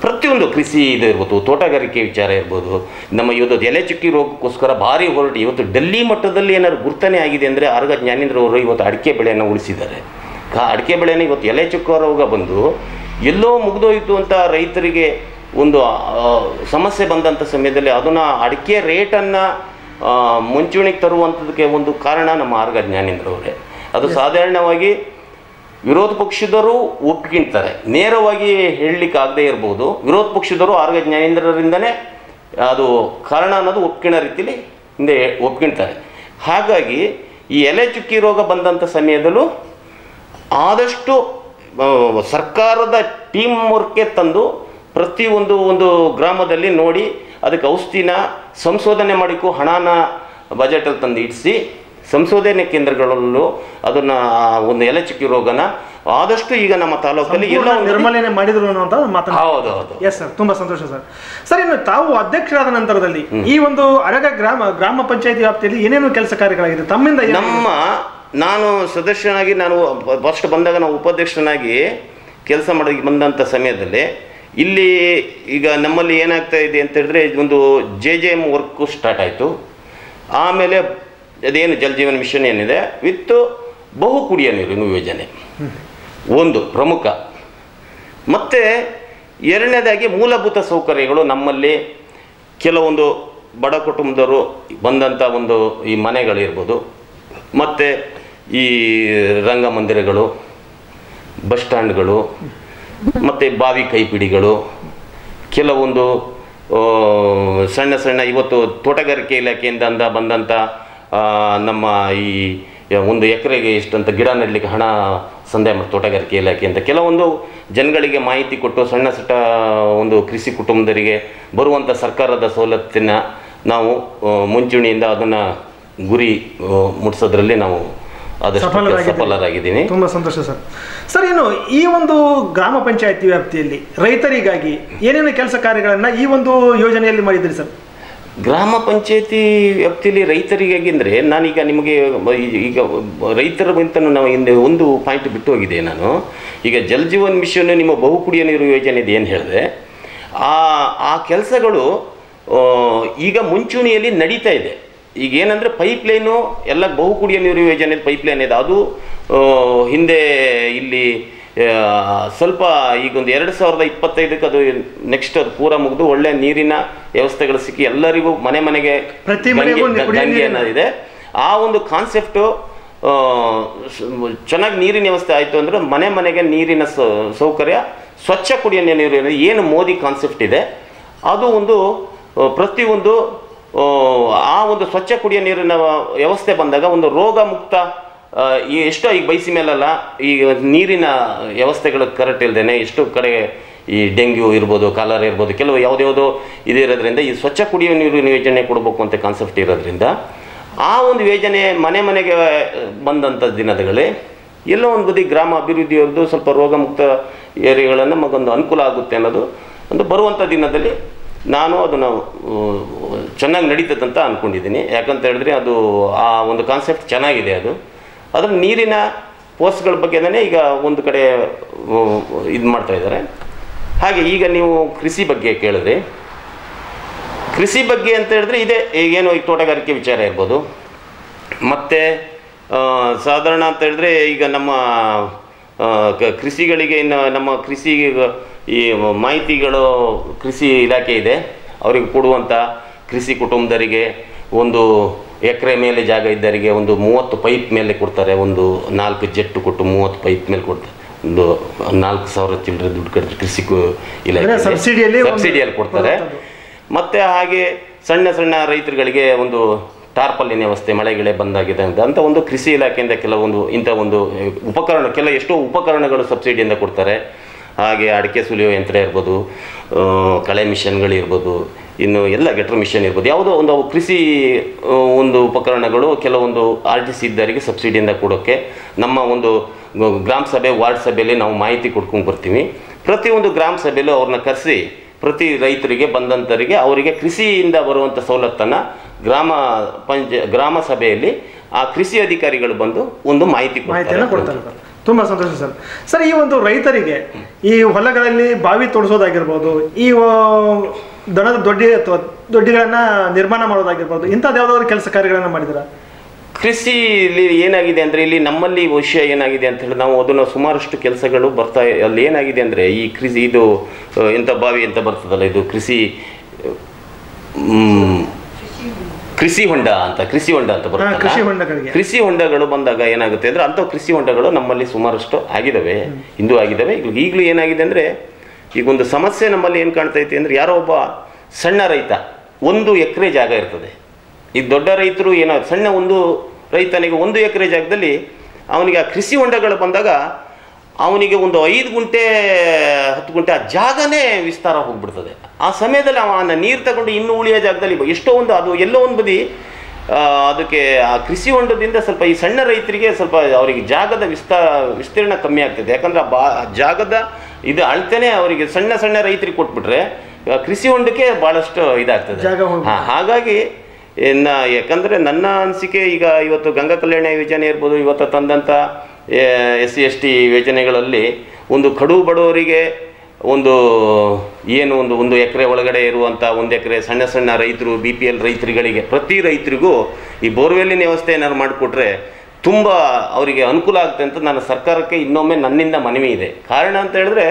ಪ್ರತಿಯೊಂದು ಕೃಷಿ ಇದು ಇರ್ಬೋದು, ತೋಟಗಾರಿಕೆ ವಿಚಾರ ಇರ್ಬೋದು. ನಮ್ಮ ಇವತ್ತು ಎಲೆ ಚುಕ್ಕಿ ರೋಗಕ್ಕೋಸ್ಕರ ಭಾರಿ ಹೊರಟು ಇವತ್ತು ಡೆಲ್ಲಿ ಮಟ್ಟದಲ್ಲಿ ಏನಾದ್ರು ಗುರ್ತನೆ ಆಗಿದೆ ಅಂದರೆ ಆರ್ಗ ಜ್ಞಾನೇಂದ್ರ ಅವರು ಇವತ್ತು ಅಡಿಕೆ ಬೆಳೆಯನ್ನು ಉಳಿಸಿದ್ದಾರೆ. ಅಡಿಕೆ ಬೆಳೆನ ಇವತ್ತು ಎಲೆ ಚುಕ್ಕ ರೋಗ ಬಂದು ಎಲ್ಲೋ ಮುಗಿದೋಯಿತು ಅಂತ ರೈತರಿಗೆ ಒಂದು ಸಮಸ್ಯೆ ಬಂದಂಥ ಸಮಯದಲ್ಲಿ ಅದನ್ನು ಅಡಿಕೆ ರೇಟನ್ನು ಮುಂಚೂಣಿಗೆ ತರುವಂಥದಕ್ಕೆ ಒಂದು ಕಾರಣ ನಮ್ಮ ಆರ್ಗ ಜ್ಞಾನೇಂದ್ರ ಅವರೇ. ಅದು ಸಾಧಾರಣವಾಗಿ ವಿರೋಧ ಪಕ್ಷದವರು ಒಪ್ಪಿಕೊಳ್ತಾರೆ, ನೇರವಾಗಿ ಹೇಳಲಿಕ್ಕೆ ಆಗದೆ ಇರ್ಬೋದು. ವಿರೋಧ ಪಕ್ಷದವರು ಆರ್ಗ ಜ್ಞಾನೇಂದ್ರರಿಂದನೇ ಅದು ಕಾರಣ ಅನ್ನೋದು ಒಪ್ಕೊಳ್ಳೋ ರೀತಿಯಲ್ಲಿ ಹಿಂದೆ ಒಪ್ಕೊಳ್ತಾರೆ. ಹಾಗಾಗಿ ಈ ಎಲೆ ಚುಕ್ಕಿ ರೋಗ ಬಂದಂಥ ಸಮಯದಲ್ಲೂ ಆದಷ್ಟು ಸರ್ಕಾರದ ಟೀಮ್ ವರ್ಕ್ಗೆ ತಂದು ಪ್ರತಿಯೊಂದು ಗ್ರಾಮದಲ್ಲಿ ನೋಡಿ ಅದಕ್ಕೆ ಔಷಧಿನ ಸಂಶೋಧನೆ ಮಾಡಿಕೊ ಹಣನ ಬಜೆಟಲ್ಲಿ ತಂದು ಇಡಿಸಿ ಸಂಶೋಧನೆ ಕೇಂದ್ರಗಳಲ್ಲೂ ಅದನ್ನು ಒಂದು ಎಲೆ ಚುಕ್ಕಿ ರೋಗನ ಆದಷ್ಟು ಈಗ ನಮ್ಮ ತಾಲೂಕಲ್ಲಿ ಎಲ್ಲ ನಿರ್ಮೂಲನೆ ಮಾಡಿದ್ರು ಅನ್ನುವಂಥ ಮಾತನ್ನು. ಹೌದು ಹೌದು. ಎಸ್ ಸರ್, ತುಂಬ ಸಂತೋಷ ಸರ್. ಸರ್, ಇನ್ನು ತಾವು ಅಧ್ಯಕ್ಷರಾದ ನಂತರದಲ್ಲಿ ಈ ಒಂದು ಅರಗ ಗ್ರಾಮ ಪಂಚಾಯತಿ ವ್ಯಾಪ್ತಿಯಲ್ಲಿ ಏನೇನು ಕೆಲಸ ಕಾರ್ಯಗಳಾಗಿದೆ ತಮ್ಮಿಂದ? ನಾನು ಸದಸ್ಯನಾಗಿ ನಾನು ಫಸ್ಟ್ ಬಂದಾಗ ನಾವು ಉಪಾಧ್ಯಕ್ಷನಾಗಿ ಕೆಲಸ ಮಾಡಿ ಬಂದಂಥ ಸಮಯದಲ್ಲಿ ಇಲ್ಲಿ ಈಗ ನಮ್ಮಲ್ಲಿ ಏನಾಗ್ತಾ ಇದೆ ಅಂತ ಹೇಳಿದ್ರೆ ಒಂದು JJM ವರ್ಕು ಸ್ಟಾರ್ಟ್ ಆಯಿತು. ಆಮೇಲೆ ಅದೇನು ಜಲ್ ಜೀವನ್ ಮಿಷನ್ ಏನಿದೆ ವಿತ್ ಬಹು ಕುಡಿಯ ನೀರಿನ ಯೋಜನೆ ಒಂದು ಪ್ರಮುಖ. ಮತ್ತು ಎರಡನೇದಾಗಿ ಮೂಲಭೂತ ಸೌಕರ್ಯಗಳು ನಮ್ಮಲ್ಲಿ ಕೆಲವೊಂದು ಬಡ ಕುಟುಂಬದವರು ಬಂದಂಥ ಒಂದು ಈ ಮನೆಗಳಿರ್ಬೋದು, ಮತ್ತು ಈ ರಂಗಮಂದಿರಗಳು, ಬಸ್ ಸ್ಟ್ಯಾಂಡ್ಗಳು, ಮತ್ತು ಬಾವಿ ಕೈಪಿಡಿಗಳು, ಕೆಲವೊಂದು ಸಣ್ಣ ಇವತ್ತು ತೋಟಗಾರಿಕೆ ಇಲಾಖೆಯಿಂದ ಬಂದಂಥ ನಮ್ಮ ಈ ಒಂದು ಎಕರೆಗೆ ಇಷ್ಟಂತ ಗಿಡ ನೆಡಲಿಕ್ಕೆ ಹಣ ಸಂದಾಯ ಮಾಡಿ ತೋಟಗಾರಿಕೆ ಇಲಾಖೆ ಅಂತ ಕೆಲವೊಂದು ಜನಗಳಿಗೆ ಮಾಹಿತಿ ಕೊಟ್ಟು ಸಣ್ಣ ಸಣ್ಣ ಒಂದು ಕೃಷಿ ಕುಟುಂಬದರಿಗೆ ಬರುವಂಥ ಸರ್ಕಾರದ ಸವಲತ್ತಿನ ನಾವು ಮುಂಚೂಣಿಯಿಂದ ಅದನ್ನು ಗುರಿ ಮುಟ್ಟಿಸೋದ್ರಲ್ಲಿ ನಾವು ಸಫಲರಾಗಿದ್ದೀನಿ. ತುಂಬ ಸಂತೋಷ ಸರ್. ಸರ್, ಇನ್ನು ಈ ಒಂದು ಗ್ರಾಮ ಪಂಚಾಯತಿ ವ್ಯಾಪ್ತಿಯಲ್ಲಿ ರೈತರಿಗಾಗಿ ಏನೇನು ಕೆಲಸ ಕಾರ್ಯಗಳನ್ನು ಈ ಒಂದು ಯೋಜನೆಯಲ್ಲಿ ಮಾಡಿದ್ದೀರಿ ಸರ್? ಗ್ರಾಮ ಪಂಚಾಯತಿ ವ್ಯಾಪ್ತಿಯಲ್ಲಿ ರೈತರಿಗಾಗಿ ಅಂದರೆ ನಾನೀಗ ನಿಮಗೆ ಈಗ ರೈತರಿಗಿಂತನೂ ನಾವು ಹಿಂದೆ ಒಂದು ಪಾಯಿಂಟ್ ಬಿಟ್ಟು ಹೋಗಿದೆ. ನಾನು ಈಗ ಜಲ್ ಜೀವನ್ ಮಿಷನ್ ನಿಮ್ಮ ಬಹು ಕುಡಿಯ ನೀರು ಯೋಜನೆದು ಏನು ಹೇಳಿದೆ, ಆ ಕೆಲಸಗಳು ಈಗ ಮುಂಚೂಣಿಯಲ್ಲಿ ನಡೀತಾ ಇದೆ. ಈಗ ಏನಂದರೆ ಪೈಪ್ಲೈನು ಎಲ್ಲ ಬಹು ಕುಡಿಯ ನೀರು ಯೋಜನೆ ಪೈಪ್ಲೈನ್ ಇದೆ. ಅದು ಹಿಂದೆ ಇಲ್ಲಿ ಸ್ವಲ್ಪ ಈಗೊಂದು 2025ಕ್ಕೆ ಅದು ನೆಕ್ಸ್ಟ್ ಅದು ಪೂರ ಮುಗಿದು ಒಳ್ಳೆ ನೀರಿನ ವ್ಯವಸ್ಥೆಗಳು ಸಿಕ್ಕಿ ಎಲ್ಲರಿಗೂ ಮನೆಗೆ ಗಂಗೆ ಅನ್ನೋದಿದೆ. ಆ ಒಂದು ಕಾನ್ಸೆಪ್ಟು ಚೆನ್ನಾಗಿ ನೀರಿನ ವ್ಯವಸ್ಥೆ ಆಯಿತು ಅಂದರೆ ಮನೆಗೆ ನೀರಿನ ಸೌಕರ್ಯ, ಸ್ವಚ್ಛ ಕುಡಿಯ ನೀರು ಏನು ಮೋದಿ ಕಾನ್ಸೆಪ್ಟ್ ಇದೆ ಅದು ಒಂದು ಪ್ರತಿಯೊಂದು ಆ ಒಂದು ಸ್ವಚ್ಛ ಕುಡಿಯ ನೀರಿನ ವ್ಯವಸ್ಥೆ ಬಂದಾಗ ಒಂದು ರೋಗ ಮುಕ್ತ ಎಷ್ಟೋ ಈಗ ಬಯಸಿ ಮೇಲಲ್ಲ ಈಗ ನೀರಿನ ವ್ಯವಸ್ಥೆಗಳು ಕರೆಕ್ಟ್ ಇಲ್ಲದೇನೆ ಎಷ್ಟೋ ಕಡೆ ಈ ಡೆಂಗ್ಯೂ ಇರ್ಬೋದು, ಕಾಲರ ಇರ್ಬೋದು, ಕೆಲವು ಯಾವುದ್ಯಾವುದೋ ಇದು ಇರೋದ್ರಿಂದ ಈ ಸ್ವಚ್ಛ ಕುಡಿಯುವ ನೀರಿನ ಯೋಜನೆ ಕೊಡಬೇಕು ಅಂತ ಕಾನ್ಸೆಪ್ಟ್ ಇರೋದ್ರಿಂದ ಆ ಒಂದು ಯೋಜನೆ ಮನೆಗೆ ಬಂದಂಥ ದಿನಗಳಲ್ಲಿ ಎಲ್ಲೋ ಒಂದು ಬದಿ ಗ್ರಾಮ ಅಭಿವೃದ್ಧಿಯವ್ರದ್ದು ಸ್ವಲ್ಪ ರೋಗ ಮುಕ್ತ ಏರಿಯಾಗಳನ್ನು ನಮಗೊಂದು ಅನುಕೂಲ ಆಗುತ್ತೆ ಅನ್ನೋದು ಒಂದು ಬರುವಂಥ ದಿನದಲ್ಲಿ ನಾನು ಅದನ್ನು ಚೆನ್ನಾಗಿ ನಡೀತದಂತ ಅಂದ್ಕೊಂಡಿದ್ದೀನಿ. ಯಾಕಂತ ಹೇಳಿದ್ರೆ ಅದು ಆ ಒಂದು ಕಾನ್ಸೆಪ್ಟ್ ಚೆನ್ನಾಗಿದೆ. ಅದರ ನೀರಿನ ಪೋಸ್ಟ್ಗಳ ಬಗ್ಗೆನೇ ಈಗ ಒಂದು ಕಡೆ ಇದು ಮಾಡ್ತಾಯಿದ್ದಾರೆ. ಹಾಗೆ ಈಗ ನೀವು ಕೃಷಿ ಬಗ್ಗೆ ಕೇಳಿದ್ರಿ, ಕೃಷಿ ಬಗ್ಗೆ ಅಂತ ಹೇಳಿದ್ರೆ ಇದೆ ಈಗೇನು ಈಗ ತೋಟಗಾರಿಕೆ ವಿಚಾರ ಇರ್ಬೋದು, ಮತ್ತು ಸಾಧಾರಣ ಅಂತ ಹೇಳಿದ್ರೆ ಈಗ ನಮ್ಮ ಕೃಷಿಗಳಿಗೆ ಇನ್ನು ನಮ್ಮ ಕೃಷಿ ಈ ಮಾಹಿತಿಗಳು ಕೃಷಿ ಇಲಾಖೆ ಇದೆ, ಅವರಿಗೆ ಕೊಡುವಂಥ ಕೃಷಿ ಕುಟುಂಬದರಿಗೆ ಒಂದು ಎಕರೆ ಮೇಲೆ ಜಾಗ ಇದ್ದವರಿಗೆ ಒಂದು 30 ಪೈಪ್ ಮೇಲೆ ಕೊಡ್ತಾರೆ, ಒಂದು 4 ಜೆಟ್ಟು ಕೊಟ್ಟು 30 ಪೈಪ್ ಮೇಲೆ ಕೊಡ್ತಾರೆ, ಒಂದು 4,000 ಚಿಲ್ಲರೆ ದುಡ್ಡು ಕಟ್ಟಿದ್ರೆ ಕೃಷಿ ಇಲಾಖೆ ಸಬ್ಸಿಡಿಯಲ್ಲಿ ಕೊಡ್ತಾರೆ. ಮತ್ತು ಹಾಗೆ ಸಣ್ಣ ಸಣ್ಣ ರೈತರುಗಳಿಗೆ ಒಂದು ಟಾರ್ಪಲ್ಲಿನ ವ್ಯವಸ್ಥೆ ಮಳೆಗಳೇ ಬಂದಾಗಿದೆ ಅಂತ ಒಂದು ಕೃಷಿ ಇಲಾಖೆಯಿಂದ ಕೆಲವೊಂದು ಇಂಥ ಒಂದು ಉಪಕರಣ ಎಷ್ಟೋ ಉಪಕರಣಗಳು ಸಬ್ಸಿಡಿಯಿಂದ ಕೊಡ್ತಾರೆ. ಹಾಗೆ ಅಡಿಕೆ ಸುಲಿಯೋ ಯಂತ್ರ ಇರ್ಬೋದು, ಕಳೆ ಮಿಷನ್ಗಳಿರ್ಬೋದು, ಇನ್ನು ಎಲ್ಲ ಗೆಟ್ರ್ ಮಿಷನ್ ಇರ್ಬೋದು, ಯಾವುದೋ ಒಂದು ಕೃಷಿ ಒಂದು ಉಪಕರಣಗಳು ಕೆಲವೊಂದು RTC ಇದ್ದವರಿಗೆ ಸಬ್ಸಿಡಿಯಿಂದ ಕೊಡೋಕ್ಕೆ ನಮ್ಮ ಒಂದು ಗ್ರಾಮ ಸಭೆ ವಾರ್ಡ್ ಸಭೆಯಲ್ಲಿ ನಾವು ಮಾಹಿತಿ ಕೊಡ್ಕೊಂಡು ಬರ್ತೀವಿ. ಪ್ರತಿಯೊಂದು ಗ್ರಾಮ ಸಭೆಯಲ್ಲೂ ಅವ್ರನ್ನ ಕರೆಸಿ ಪ್ರತಿ ರೈತರಿಗೆ ಬಂದಂಥವರಿಗೆ ಅವರಿಗೆ ಕೃಷಿಯಿಂದ ಬರುವಂಥ ಸವಲತ್ತನ್ನು ಗ್ರಾಮ ಸಭೆಯಲ್ಲಿ ಆ ಕೃಷಿ ಅಧಿಕಾರಿಗಳು ಬಂದು ಒಂದು ಮಾಹಿತಿಯನ್ನು ಕೊಡ್ತಾರೆ. ತುಂಬ ಸಂತೋಷ ಸರ್. ಸರ್, ಈ ಒಂದು ರೈತರಿಗೆ ಈ ಹೊಲಗಳಲ್ಲಿ ಬಾವಿ ತೋಡಿಸೋದಾಗಿರ್ಬೋದು, ಈ ದನದ ದೊಡ್ಡಿಗಳನ್ನು ನಿರ್ಮಾಣ ಮಾಡೋದಾಗಿರ್ಬೋದು, ಇಂಥದ್ದು ಯಾವುದಾದ್ರು ಕೆಲಸ ಕಾರ್ಯಗಳನ್ನು ಮಾಡಿದ್ದೀರಾ? ಕೃಷಿಲಿ ಏನಾಗಿದೆ ಅಂದರೆ ಇಲ್ಲಿ ನಮ್ಮಲ್ಲಿ ವಿಷಯ ಏನಾಗಿದೆ ಅಂತ ಹೇಳಿ ನಾವು ಅದನ್ನು ಸುಮಾರಷ್ಟು ಕೆಲಸಗಳು ಬರ್ತಾ ಅಲ್ಲಿ ಏನಾಗಿದೆ ಅಂದರೆ ಈ ಕೃಷಿ ಇದು ಎಂಥ ಬಾವಿ ಅಂತ ಬರ್ತದಲ್ಲ, ಇದು ಕೃಷಿ ಹೊಂಡ ಅಂತ ಬರ್ತದೆ. ಕೃಷಿ ಹೊಂಡಗಳು ಬಂದಾಗ ಏನಾಗುತ್ತೆ ಅಂದರೆ ಅಂಥ ಕೃಷಿ ಹೊಂಡಗಳು ನಮ್ಮಲ್ಲಿ ಸುಮಾರಷ್ಟು ಆಗಿದ್ದಾವೆ, ಇಂದು ಆಗಿದ್ದಾವೆ. ಈಗಲೂ ಏನಾಗಿದೆ ಅಂದರೆ ಈಗೊಂದು ಸಮಸ್ಯೆ ನಮ್ಮಲ್ಲಿ ಏನು ಕಾಣ್ತೈತೆ ಅಂದರೆ ಯಾರೋ ಒಬ್ಬ ಸಣ್ಣ ರೈತ 1 ಎಕರೆ ಜಾಗ ಇರ್ತದೆ. ಈ ದೊಡ್ಡ ರೈತರು ಏನಾದ್ರು ಸಣ್ಣ ಒಂದು ರೈತನಿಗೆ 1 ಎಕರೆ ಜಾಗದಲ್ಲಿ ಅವನಿಗೆ ಆ ಕೃಷಿ ಹೊಂಡಗಳು ಬಂದಾಗ ಅವನಿಗೆ ಒಂದು 5 ಗುಂಟೆ 10 ಗುಂಟೆ ಆ ಜಾಗನೇ ವಿಸ್ತಾರ ಹೋಗ್ಬಿಡ್ತದೆ. ಆ ಸಮಯದಲ್ಲಿ ಅವನ ನೀರು ತಗೊಂಡು ಇನ್ನು ಉಳಿಯೋ ಜಾಗದಲ್ಲಿ ಎಷ್ಟೋ ಒಂದು ಅದು ಎಲ್ಲೋ ಒಂದು ಬದಿ ಅದಕ್ಕೆ ಆ ಕೃಷಿ ಹೊಂಡದಿಂದ ಸ್ವಲ್ಪ ಈ ಸಣ್ಣ ರೈತರಿಗೆ ಸ್ವಲ್ಪ ಅವರಿಗೆ ಜಾಗದ ವಿಸ್ತೀರ್ಣ ಕಮ್ಮಿ ಆಗ್ತದೆ. ಯಾಕಂದರೆ ಜಾಗದ ಇದು ಅಳ್ತೇನೆ ಅವರಿಗೆ ಸಣ್ಣ ರೈತರಿಗೆ ಕೊಟ್ಬಿಟ್ರೆ ಕೃಷಿ ಹೊಂಡಕ್ಕೆ ಭಾಳಷ್ಟು ಇದಾಗ್ತದೆ. ಹಾಗಾಗಿ ಯಾಕಂದರೆ ನನ್ನ ಅನಿಸಿಕೆ ಈಗ ಇವತ್ತು ಗಂಗಾ ಕಲ್ಯಾಣ ಯೋಜನೆ ಇರ್ಬೋದು, ಇವತ್ತು ತಂದಂಥ SC/ST ಯೋಜನೆಗಳಲ್ಲಿ ಒಂದು ಕಡು ಬಡವರಿಗೆ ಒಂದು ಒಂದು ಎಕರೆ ಒಳಗಡೆ ಇರುವಂಥ 1 ಎಕರೆ ಸಣ್ಣ ರೈತರು BPL ರೈತರುಗಳಿಗೆ ಪ್ರತಿ ರೈತರಿಗೂ ಈ ಬೋರ್ವೆಲ್ಲಿನ ವ್ಯವಸ್ಥೆ ಏನಾದ್ರು ಮಾಡಿಕೊಟ್ರೆ ತುಂಬ ಅವರಿಗೆ ಅನುಕೂಲ ಆಗುತ್ತೆ ಅಂತ ನನ್ನ ಸರ್ಕಾರಕ್ಕೆ ಇನ್ನೊಮ್ಮೆ ನನ್ನಿಂದ ಮನವಿ ಇದೆ. ಕಾರಣ ಅಂತ ಹೇಳಿದ್ರೆ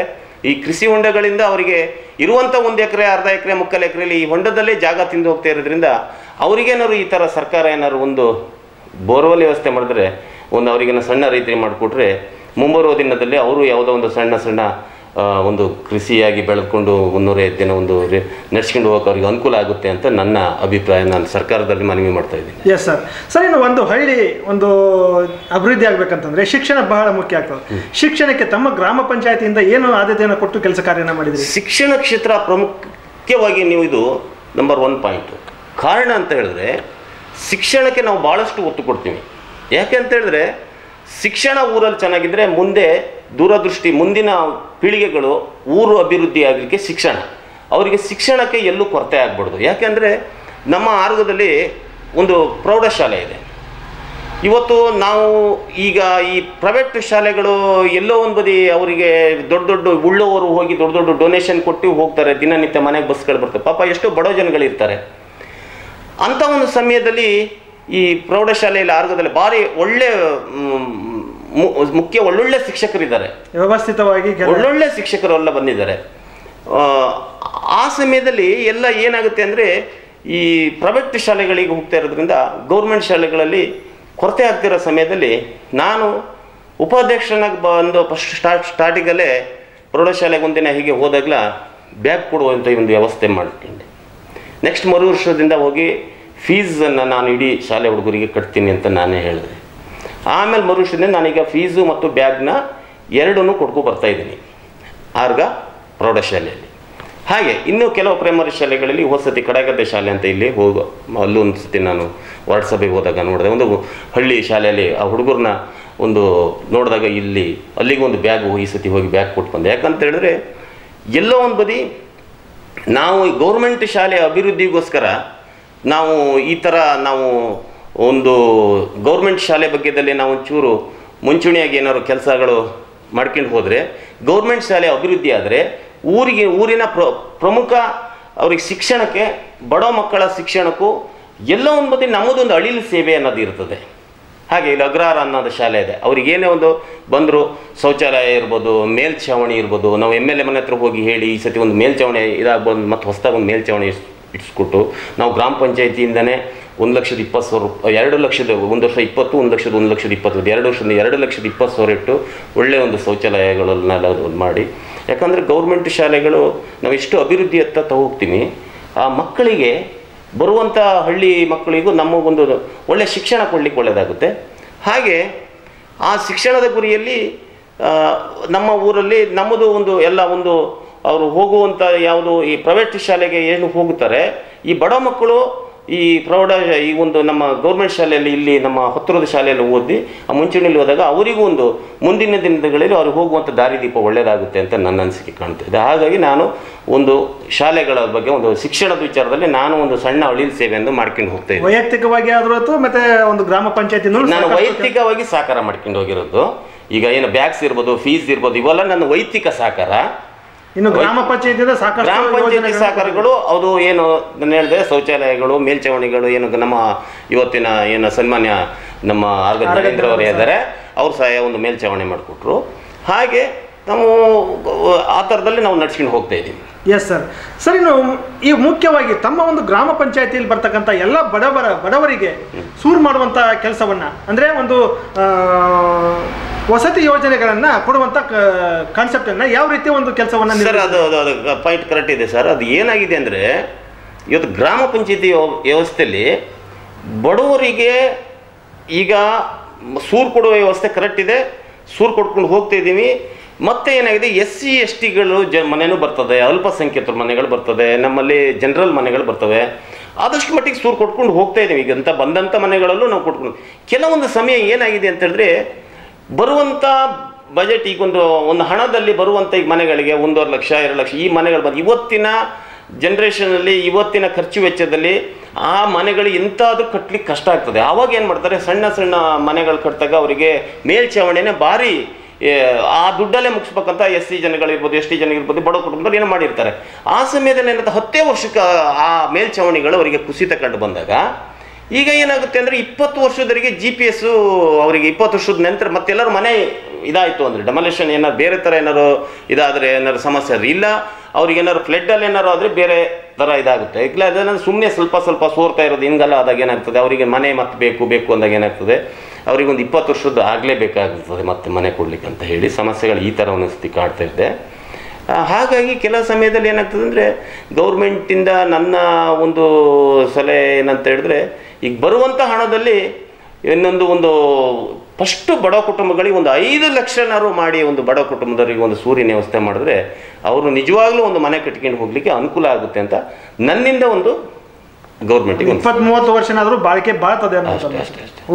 ಈ ಕೃಷಿ ಹೊಂಡಗಳಿಂದ ಅವರಿಗೆ ಇರುವಂಥ 1 ಎಕರೆ, ಅರ್ಧ ಎಕರೆ, 3/4 ಎಕರೆಯಲ್ಲಿ ಈ ಹೊಂಡದಲ್ಲೇ ಜಾಗ ತಿಂದು ಹೋಗ್ತಾ ಇರೋದ್ರಿಂದ ಅವರಿಗೇನಾದ್ರು ಈ ಥರ ಸರ್ಕಾರ ಏನಾದ್ರು ಒಂದು ಬೋರ್ವೆಲ್ ವ್ಯವಸ್ಥೆ ಮಾಡಿದ್ರೆ ಒಂದು ಅವರಿಗೇನು ಸಣ್ಣ ರೈತರಿಗೆ ಮಾಡಿಕೊಟ್ರೆ ಮುಂಬರುವ ದಿನದಲ್ಲಿ ಅವರು ಯಾವುದೋ ಒಂದು ಸಣ್ಣ ಒಂದು ಕೃಷಿಯಾಗಿ ಬೆಳೆದುಕೊಂಡು 350 ದಿನ ಒಂದು ನಡೆಸ್ಕೊಂಡು ಹೋಗೋಕೆ ಅವ್ರಿಗೆ ಅನುಕೂಲ ಆಗುತ್ತೆ ಅಂತ ನನ್ನ ಅಭಿಪ್ರಾಯ. ನಾನು ಸರ್ಕಾರದಲ್ಲಿ ಮನವಿ ಮಾಡ್ತಾ ಇದ್ದೀನಿ. Yes sir. ಸರ್, ಇನ್ನು ಒಂದು ಹಳ್ಳಿ ಒಂದು ಅಭಿವೃದ್ಧಿ ಆಗಬೇಕಂತಂದ್ರೆ ಶಿಕ್ಷಣ ಬಹಳ ಮುಖ್ಯ ಆಗ್ತದೆ. ಶಿಕ್ಷಣಕ್ಕೆ ತಮ್ಮ ಗ್ರಾಮ ಪಂಚಾಯತಿಯಿಂದ ಏನು ಆದ್ಯತೆಯನ್ನು ಕೊಟ್ಟು ಕೆಲಸ ಕಾರ್ಯನ ಮಾಡಿದ್ರಿ? ಶಿಕ್ಷಣ ಕ್ಷೇತ್ರ ಮುಖ್ಯವಾಗಿ ನೀವು ಇದು ನಂಬರ್ 1 ಪಾಯಿಂಟ್. ಕಾರಣ ಅಂತ ಹೇಳಿದ್ರೆ ಶಿಕ್ಷಣಕ್ಕೆ ನಾವು ಭಾಳಷ್ಟು ಒತ್ತು ಕೊಡ್ತೀವಿ. ಯಾಕೆ ಅಂತ ಹೇಳಿದ್ರೆ ಶಿಕ್ಷಣ ಊರಲ್ಲಿ ಚೆನ್ನಾಗಿದ್ದರೆ ಮುಂದೆ ದೂರದೃಷ್ಟಿ ಮುಂದಿನ ಪೀಳಿಗೆಗಳು ಊರು ಅಭಿವೃದ್ಧಿ ಆಗಲಿಕ್ಕೆ ಅವರಿಗೆ ಶಿಕ್ಷಣಕ್ಕೆ ಎಲ್ಲೂ ಕೊರತೆ ಆಗಬಾರ್ದು. ಯಾಕೆಂದರೆ ನಮ್ಮ ಆರ್ಗದಲ್ಲಿ ಒಂದು ಪ್ರೌಢಶಾಲೆ ಇದೆ. ಇವತ್ತು ನಾವು ಈಗ ಈ ಪ್ರೈವೇಟ್ ಶಾಲೆಗಳು ಎಲ್ಲೋ ಒಂದು ಬದಿ ಅವರಿಗೆ ದೊಡ್ಡ ಉಳ್ಳೋರು ಹೋಗಿ ದೊಡ್ಡ ಡೊನೇಷನ್ ಕೊಟ್ಟು ಹೋಗ್ತಾರೆ, ದಿನನಿತ್ಯ ಮನೆಗೆ ಬಸ್ಗಳು ಬರ್ತವೆ. ಪಾಪ ಎಷ್ಟೋ ಬಡವ ಜನಗಳಿರ್ತಾರೆ. ಅಂಥ ಒಂದು ಸಮಯದಲ್ಲಿ ಈ ಪ್ರೌಢಶಾಲೆಯಲ್ಲಿ ಆರ್ಗದಲ್ಲಿ ಭಾರಿ ಒಳ್ಳೊಳ್ಳೆ ಶಿಕ್ಷಕರಿದ್ದಾರೆ, ವ್ಯವಸ್ಥಿತವಾಗಿ ಒಳ್ಳೊಳ್ಳೆ ಶಿಕ್ಷಕರೆಲ್ಲ ಬಂದಿದ್ದಾರೆ. ಆ ಸಮಯದಲ್ಲಿ ಎಲ್ಲ ಏನಾಗುತ್ತೆ ಅಂದರೆ ಈ ಪ್ರೈವೇಟ್ ಶಾಲೆಗಳಿಗೆ ಹೋಗ್ತಾ ಇರೋದ್ರಿಂದ ಗೌರ್ಮೆಂಟ್ ಶಾಲೆಗಳಲ್ಲಿ ಕೊರತೆ ಆಗ್ತಿರೋ ಸಮಯದಲ್ಲಿ ನಾನು ಉಪಾಧ್ಯಕ್ಷನಾಗಿ ಬಂದು ಸ್ಟಾರ್ಟಿಂಗಲ್ಲೇ ಪ್ರೌಢಶಾಲೆಗೆ ಒಂದಿನ ಹೀಗೆ ಹೋದಾಗಲ ಬ್ಯಾಗ್ ಕೊಡುವಂಥ ಒಂದು ವ್ಯವಸ್ಥೆ ಮಾಡ್ತೀನಿ. ನೆಕ್ಸ್ಟ್ ಮರು ವರ್ಷದಿಂದ ಹೋಗಿ ಫೀಸನ್ನು ನಾನು ಇಡೀ ಶಾಲೆ ಹುಡುಗರಿಗೆ ಕಟ್ತೀನಿ ಅಂತ ನಾನೇ ಹೇಳಿದೆ. ಆಮೇಲೆ ಮರು ವರ್ಷದಿಂದ ನಾನೀಗ ಫೀಸು ಮತ್ತು ಬ್ಯಾಗ್ನ ಎರಡನ್ನೂ ಬರ್ತಾಯಿದ್ದೀನಿ ಆರ್ಗ ಪ್ರೌಢಶಾಲೆಯಲ್ಲಿ. ಹಾಗೆ ಇನ್ನೂ ಕೆಲವು ಪ್ರೈಮರಿ ಶಾಲೆಗಳಲ್ಲಿ ಹೊಸತಿ ಕಡಗದ್ದೆ ಶಾಲೆ ಅಂತ ಇಲ್ಲಿ ಅಲ್ಲೂ ಒಂದು ಸತಿ ನಾನು ವಾರ್ಡ್ ಸಭೆಗೆ ಹೋದಾಗ ನೋಡಿದೆ. ಒಂದು ಹಳ್ಳಿ ಶಾಲೆಯಲ್ಲಿ ಆ ಹುಡುಗರನ್ನ ಒಂದು ನೋಡಿದಾಗ ಅಲ್ಲಿಗೆ ಒಂದು ಬ್ಯಾಗ್ ಈ ಸತಿ ಹೋಗಿ ಬ್ಯಾಗ್ ಕೊಟ್ಟು ಬಂದೆ. ಯಾಕಂತ ಹೇಳಿದ್ರೆ ಎಲ್ಲೋ ಒಂದು ಬದಿ ನಾವು ಗೌರ್ಮೆಂಟ್ ಶಾಲೆ ಅಭಿವೃದ್ಧಿಗೋಸ್ಕರ ನಾವು ಈ ಥರ ನಾವು ಒಂದು ಗೌರ್ಮೆಂಟ್ ಶಾಲೆ ಬಗ್ಗೆದಲ್ಲಿ ನಾವು ಒಂಚೂರು ಮುಂಚೂಣಿಯಾಗಿ ಏನಾದ್ರು ಕೆಲಸಗಳು ಮಾಡ್ಕೊಂಡು ಹೋದರೆ ಗೌರ್ಮೆಂಟ್ ಶಾಲೆ ಅಭಿವೃದ್ಧಿ ಆದರೆ ಊರಿನ ಪ್ರಮುಖ ಅವ್ರಿಗೆ ಶಿಕ್ಷಣಕ್ಕೆ ಬಡ ಮಕ್ಕಳ ಶಿಕ್ಷಣಕ್ಕೂ ಎಲ್ಲೋ ಒಂದು ಬದಿ ನಮ್ಮದೊಂದು ಅಳಿಲು ಸೇವೆ ಅನ್ನೋದು ಇರ್ತದೆ. ಹಾಗೆ ಇಲ್ಲಿ ಅಗ್ರಹಾರ ಅನ್ನೋದು ಶಾಲೆ ಇದೆ. ಅವ್ರಿಗೇನೇ ಒಂದು ಬಂದರು ಶೌಚಾಲಯ ಇರ್ಬೋದು, ಮೇಲ್ಛಾವಣಿ ಇರ್ಬೋದು, ನಾವು MLA ಮನೆ ಹತ್ರ ಹೋಗಿ ಹೇಳಿ ಈ ಸತಿ ಒಂದು ಮೇಲ್ಛಾವಣಿ ಇದಾಗ್ಬೋದು, ಮತ್ತು ಹೊಸದಾಗಿ ಒಂದು ಮೇಲ್ಛಾವಣಿ ಇಟ್ಸ್ಕೊಟ್ಟು ನಾವು ಗ್ರಾಮ ಪಂಚಾಯತಿಯಿಂದನೇ 1,20,000 2 ಲಕ್ಷದ ಒಂದು ವರ್ಷ 20, 1,20,20, 2 ವರ್ಷದಿಂದ 2,20,000 ಇಟ್ಟು ಒಳ್ಳೆಯ ಒಂದು ಶೌಚಾಲಯಗಳನ್ನೆಲ್ಲ ಮಾಡಿ. ಯಾಕಂದರೆ ಗೌರ್ಮೆಂಟ್ ಶಾಲೆಗಳು ನಾವು ಎಷ್ಟು ಅಭಿವೃದ್ಧಿಯತ್ತ ಹೋಗ್ತೀವಿ, ಆ ಮಕ್ಕಳಿಗೆ ಬರುವಂಥ ಹಳ್ಳಿ ಮಕ್ಕಳಿಗೂ ನಮಗೊಂದು ಒಳ್ಳೆಯ ಶಿಕ್ಷಣ ಕೊಡಲಿಕ್ಕೆ ಒಳ್ಳೆಯದಾಗುತ್ತೆ. ಹಾಗೆ ಆ ಶಿಕ್ಷಣದ ಗುರಿಯಲ್ಲಿ ನಮ್ಮ ಊರಲ್ಲಿ ನಮ್ಮದು ಒಂದು ಎಲ್ಲ ಒಂದು ಅವರು ಹೋಗುವಂಥ ಯಾವುದು ಈ ಪ್ರೈವೇಟ್ ಶಾಲೆಗೆ ಏನು ಹೋಗುತ್ತಾರೆ, ಈ ಬಡ ಮಕ್ಕಳು ಈ ಈ ಒಂದು ನಮ್ಮ ಗೌರ್ಮೆಂಟ್ ಶಾಲೆಯಲ್ಲಿ ಇಲ್ಲಿ ನಮ್ಮ ಹತ್ತಿರದ ಶಾಲೆಯಲ್ಲಿ ಓದಿ ಆ ಮುಂಚೂಣಿಯಲ್ಲಿ ಹೋದಾಗ ಅವರಿಗೂ ಒಂದು ಮುಂದಿನ ದಿನಗಳಲ್ಲಿ ಅವ್ರಿಗೆ ಹೋಗುವಂಥ ದಾರಿದೀಪ ಒಳ್ಳೆಯದಾಗುತ್ತೆ ಅಂತ ನನ್ನ ಅನಿಸಿಕೆ ಕಾಣ್ತಿದೆ. ಹಾಗಾಗಿ ನಾನು ಒಂದು ಶಾಲೆಗಳ ಬಗ್ಗೆ ಒಂದು ಶಿಕ್ಷಣದ ವಿಚಾರದಲ್ಲಿ ನಾನು ಒಂದು ಸಣ್ಣ ಅಳಿಲು ಸೇವೆಯನ್ನು ಮಾಡ್ಕೊಂಡು ಹೋಗ್ತಾ ಇದ್ದೀನಿ. ವೈಯಕ್ತಿಕವಾಗಿ ಆದರೂ ಮತ್ತು ಒಂದು ಗ್ರಾಮ ಪಂಚಾಯತಿ ನಾನು ವೈಯಕ್ತಿಕವಾಗಿ ಸಹಕಾರ ಮಾಡ್ಕೊಂಡು ಹೋಗಿರೋದು. ಈಗ ಏನು ಬ್ಯಾಗ್ಸ್ ಇರ್ಬೋದು, ಫೀಸ್ ಇರ್ಬೋದು, ಇವೆಲ್ಲ ನನ್ನ ವೈಯಕ್ತಿಕ ಸಹಕಾರ. ಇನ್ನು ಗ್ರಾಮ ಪಂಚಾಯತಿಯಿಂದ ಸಾಕಷ್ಟು ಗ್ರಾಮ ಪಂಚಾಯತಿ ಸಹಕಾರಗಳು ಅದು ಏನು ನಾನು ಹೇಳಿದೆ, ಶೌಚಾಲಯಗಳು, ಮೇಲ್ಛಾವಣಿಗಳು, ಏನು ನಮ್ಮ ಇವತ್ತಿನ ಏನು ಸನ್ಮಾನ್ಯ ನಮ್ಮ ನರೇಂದ್ರ ಅವರು ಇದ್ದಾರೆ, ಅವ್ರು ಸಹ ಒಂದು ಮೇಲ್ಛಾವಣಿ ಮಾಡಿಕೊಟ್ರು. ಹಾಗೆ ನಾವು ಆ ಥರದಲ್ಲಿ ನಾವು ನಡ್ಸ್ಕೊಂಡು ಹೋಗ್ತಾ ಇದ್ದೀವಿ. Yes sir. ಸರ್, ಇನ್ನು ಈ ಮುಖ್ಯವಾಗಿ ತಮ್ಮ ಒಂದು ಗ್ರಾಮ ಪಂಚಾಯತಿಯಲ್ಲಿ ಬರ್ತಕ್ಕಂಥ ಎಲ್ಲ ಬಡವರಿಗೆ ಸೂರು ಮಾಡುವಂಥ ಕೆಲಸವನ್ನು, ಅಂದರೆ ಒಂದು ವಸತಿ ಯೋಜನೆಗಳನ್ನು ಕೊಡುವಂಥ ಕಾನ್ಸೆಪ್ಟನ್ನು ಯಾವ ರೀತಿ ಒಂದು ಕೆಲಸವನ್ನು ಸರ್, ಅದು ಪಾಯಿಂಟ್ ಕರೆಕ್ಟ್ ಇದೆ ಸರ್. ಅದು ಏನಾಗಿದೆ ಅಂದರೆ ಇವತ್ತು ಗ್ರಾಮ ಪಂಚಾಯತಿ ವ್ಯವಸ್ಥೆಯಲ್ಲಿ ಬಡವರಿಗೆ ಈಗ ಸೂರು ಕೊಡುವ ವ್ಯವಸ್ಥೆ ಕರೆಕ್ಟ್ ಇದೆ, ಸೂರು ಕೊಡ್ಕೊಂಡು ಹೋಗ್ತಾ ಇದ್ದೀವಿ. ಮತ್ತೆ ಏನಾಗಿದೆ, SC STಗಳು ಮನೆಯೂ ಬರ್ತದೆ, ಅಲ್ಪಸಂಖ್ಯಾತರ ಮನೆಗಳು ಬರ್ತದೆ, ನಮ್ಮಲ್ಲಿ ಜನರಲ್ ಮನೆಗಳು ಬರ್ತವೆ. ಆದಷ್ಟು ಮಟ್ಟಿಗೆ ಸೂರು ಕೊಟ್ಕೊಂಡು ಹೋಗ್ತಾ ಇದ್ದೀವಿ. ಈಗಂತ ಬಂದಂಥ ಮನೆಗಳಲ್ಲೂ ನಾವು ಕೊಟ್ಕೊಂಡು ಕೆಲವೊಂದು ಸಮಯ ಏನಾಗಿದೆ ಅಂತ ಹೇಳಿದ್ರೆ ಬರುವಂಥ ಬಜೆಟ್ ಈಗೊಂದು ಹಣದಲ್ಲಿ ಬರುವಂಥ ಈಗ ಮನೆಗಳಿಗೆ 1.5 ಲಕ್ಷ 2 ಲಕ್ಷ ಈ ಮನೆಗಳು ಬಂದು ಇವತ್ತಿನ ಜನ್ರೇಷನಲ್ಲಿ ಇವತ್ತಿನ ಖರ್ಚು ವೆಚ್ಚದಲ್ಲಿ ಆ ಮನೆಗಳು ಎಂತಾದರೂ ಕಟ್ಟಲಿಕ್ಕೆ ಕಷ್ಟ ಆಗ್ತದೆ. ಆವಾಗ ಏನು ಮಾಡ್ತಾರೆ, ಸಣ್ಣ ಸಣ್ಣ ಮನೆಗಳು ಕಟ್ಟಿದಾಗ ಅವರಿಗೆ ಮೇಲ್ಛಾವಣಿನೇ ಭಾರಿ ಆ ದುಡ್ಡಲ್ಲೇ ಮುಗಿಸ್ಬೇಕಂತ SC ಜನಗಳಿರ್ಬೋದು, ST ಜನಗಳಿರ್ಬೋದು, ಬಡ ಕುಟುಂಬದಲ್ಲಿ ಏನೋ ಮಾಡಿರ್ತಾರೆ. ಆ ಸಮಯದಲ್ಲಿ ಏನಾಗುತ್ತೆ, 10 ವರ್ಷಕ್ಕೆ ಆ ಮೇಲ್ಛಾವಣಿಗಳು ಅವರಿಗೆ ಕುಸಿತ ಕಂಡು ಬಂದಾಗ ಈಗ ಏನಾಗುತ್ತೆ ಅಂದರೆ 20 ವರ್ಷದವರೆಗೆ GPS ಅವರಿಗೆ 20 ವರ್ಷದ ನಂತರ ಮತ್ತೆಲ್ಲರೂ ಮನೆ ಇದಾಯಿತು ಅಂದರೆ ಡೆಮಾಲಿಷನ್ ಏನಾರು ಬೇರೆ ಥರ ಏನಾರು ಇದಾದರೆ ಏನಾರು ಸಮಸ್ಯೆ ಆದರೆ ಇಲ್ಲ, ಅವ್ರಿಗೆ ಏನಾರು ಫ್ಲಡ್ಡಲ್ಲಿ ಏನಾರು ಆದರೆ ಬೇರೆ ಥರ ಇದಾಗುತ್ತೆ. ಇಲ್ಲ ಅದೇನಾದ್ರು ಸುಮ್ಮನೆ ಸ್ವಲ್ಪ ಸೋರ್ತಾ ಇರೋದು ಹಿಂಗಲ್ಲ ಆದಾಗ ಏನಾಗ್ತದೆ, ಅವರಿಗೆ ಮನೆ ಮತ್ತೆ ಬೇಕು ಅಂದಾಗ ಏನಾಗ್ತದೆ, ಅವರಿಗೊಂದು 20 ವರ್ಷದ್ದು ಆಗಲೇಬೇಕಾಗ್ತದೆ ಮತ್ತೆ ಮನೆ ಕೊಡ್ಲಿಕ್ಕೆ ಅಂತ ಹೇಳಿ ಸಮಸ್ಯೆಗಳು ಈ ಥರ ಒಂದೊಂದು ಕಾಡ್ತಾ ಇದ್ದೆ. ಹಾಗಾಗಿ ಕೆಲವು ಸಮಯದಲ್ಲಿ ಏನಾಗ್ತದೆ ಅಂದರೆ ಗೌರ್ಮೆಂಟಿಂದ ನನ್ನ ಒಂದು ಸಲಹೆ ಏನಂತ ಹೇಳಿದ್ರೆ, ಈಗ ಬರುವಂಥ ಹಣದಲ್ಲಿ ಒಂದು ಫಸ್ಟು ಬಡ ಕುಟುಂಬಗಳಿಗೆ ಒಂದು 5 ಲಕ್ಷನಾರು ಮಾಡಿ ಒಂದು ಬಡ ಕುಟುಂಬದವರಿಗೆ ಒಂದು ಸೂರಿನ ವ್ಯವಸ್ಥೆ ಮಾಡಿದ್ರೆ ಅವರು ನಿಜವಾಗ್ಲೂ ಒಂದು ಮನೆ ಕಟ್ಕೊಂಡು ಹೋಗ್ಲಿಕ್ಕೆ ಅನುಕೂಲ ಆಗುತ್ತೆ ಅಂತ ನನ್ನಿಂದ ಒಂದು ಗೌರ್ಮೆಂಟಿಗೆ 20-30 ವರ್ಷನಾದರೂ ಬಾಳಿಕೆ ಬಾಳ್ತದೆ ಅನ್ನೋದು.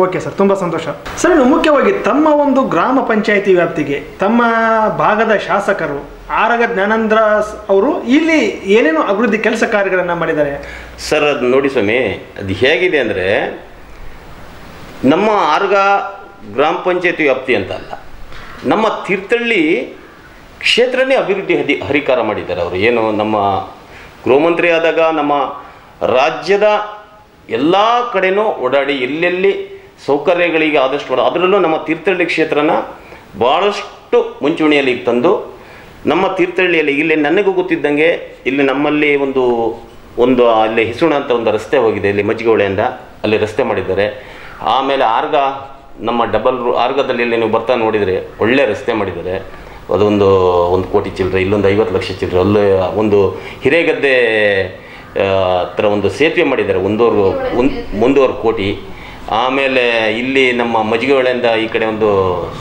ಓಕೆ ಸರ್, ತುಂಬ ಸಂತೋಷ. ಸರ್, ಇನ್ನು ಮುಖ್ಯವಾಗಿ ತಮ್ಮ ಒಂದು ಗ್ರಾಮ ಪಂಚಾಯಿತಿ ವ್ಯಾಪ್ತಿಗೆ ತಮ್ಮ ಭಾಗದ ಶಾಸಕರು ಆರಗ ಜ್ಞಾನೇಂದ್ರ ಅವರು ಇಲ್ಲಿ ಏನೇನು ಅಭಿವೃದ್ಧಿ ಕೆಲಸ ಕಾರ್ಯಗಳನ್ನು ಮಾಡಿದ್ದಾರೆ? ಸರ್, ಅದು ನೋಡಿ ಸ್ವಾಮಿ, ಅದು ಹೇಗಿದೆ ಅಂದರೆ ನಮ್ಮ ಆರ್ಗ ಗ್ರಾಮ ಪಂಚಾಯತಿ ವ್ಯಾಪ್ತಿ ಅಂತ ಅಲ್ಲ, ನಮ್ಮ ತೀರ್ಥಹಳ್ಳಿ ಕ್ಷೇತ್ರನೇ ಅಭಿವೃದ್ಧಿ ಹರಿಕಾರ ಮಾಡಿದ್ದಾರೆ ಅವರು. ಏನು ನಮ್ಮ ಗೃಹಮಂತ್ರಿ ಆದಾಗ ನಮ್ಮ ರಾಜ್ಯದ ಎಲ್ಲ ಕಡೆನೂ ಓಡಾಡಿ ಎಲ್ಲೆಲ್ಲಿ ಸೌಕರ್ಯಗಳಿಗೆ ಆದಷ್ಟು ಅದರಲ್ಲೂ ನಮ್ಮ ತೀರ್ಥಹಳ್ಳಿ ಕ್ಷೇತ್ರನ ಭಾಳಷ್ಟು ಮುಂಚೂಣಿಯಲ್ಲಿ ತಂದು ನಮ್ಮ ತೀರ್ಥಹಳ್ಳಿಯಲ್ಲಿ ಇಲ್ಲಿ ನನಗೂ ಗೊತ್ತಿದ್ದಂಗೆ ಇಲ್ಲಿ ನಮ್ಮಲ್ಲಿ ಒಂದು ಅಲ್ಲಿ ಹಿಸುಣ ಅಂತ ಒಂದು ರಸ್ತೆ ಹೋಗಿದೆ, ಇಲ್ಲಿ ಮಜ್ಜಿಗೆಹೊಳೆಯಿಂದ ಅಲ್ಲಿ ರಸ್ತೆ ಮಾಡಿದ್ದಾರೆ. ಆಮೇಲೆ ನಮ್ಮ ಆರ್ಗದಲ್ಲಿ ಇಲ್ಲಿ ನೀವು ಬರ್ತಾ ನೋಡಿದರೆ ಒಳ್ಳೆ ರಸ್ತೆ ಮಾಡಿದ್ದಾರೆ. ಅದೊಂದು 1 ಕೋಟಿ ಚಿಲ್ಲರೆ, ಇಲ್ಲೊಂದು 50 ಲಕ್ಷ ಚಿಲ್ಲರೆ, ಅಲ್ಲಿ ಒಂದು ಹಿರೇಗದ್ದೆ ಥರ ಒಂದು ಸೇತುವೆ ಮಾಡಿದ್ದಾರೆ, 1.5 ಕೋಟಿ. ಆಮೇಲೆ ಇಲ್ಲಿ ನಮ್ಮ ಮಜ್ಜಿಗೆಹೊಳೆಯಿಂದ ಈ ಕಡೆ ಒಂದು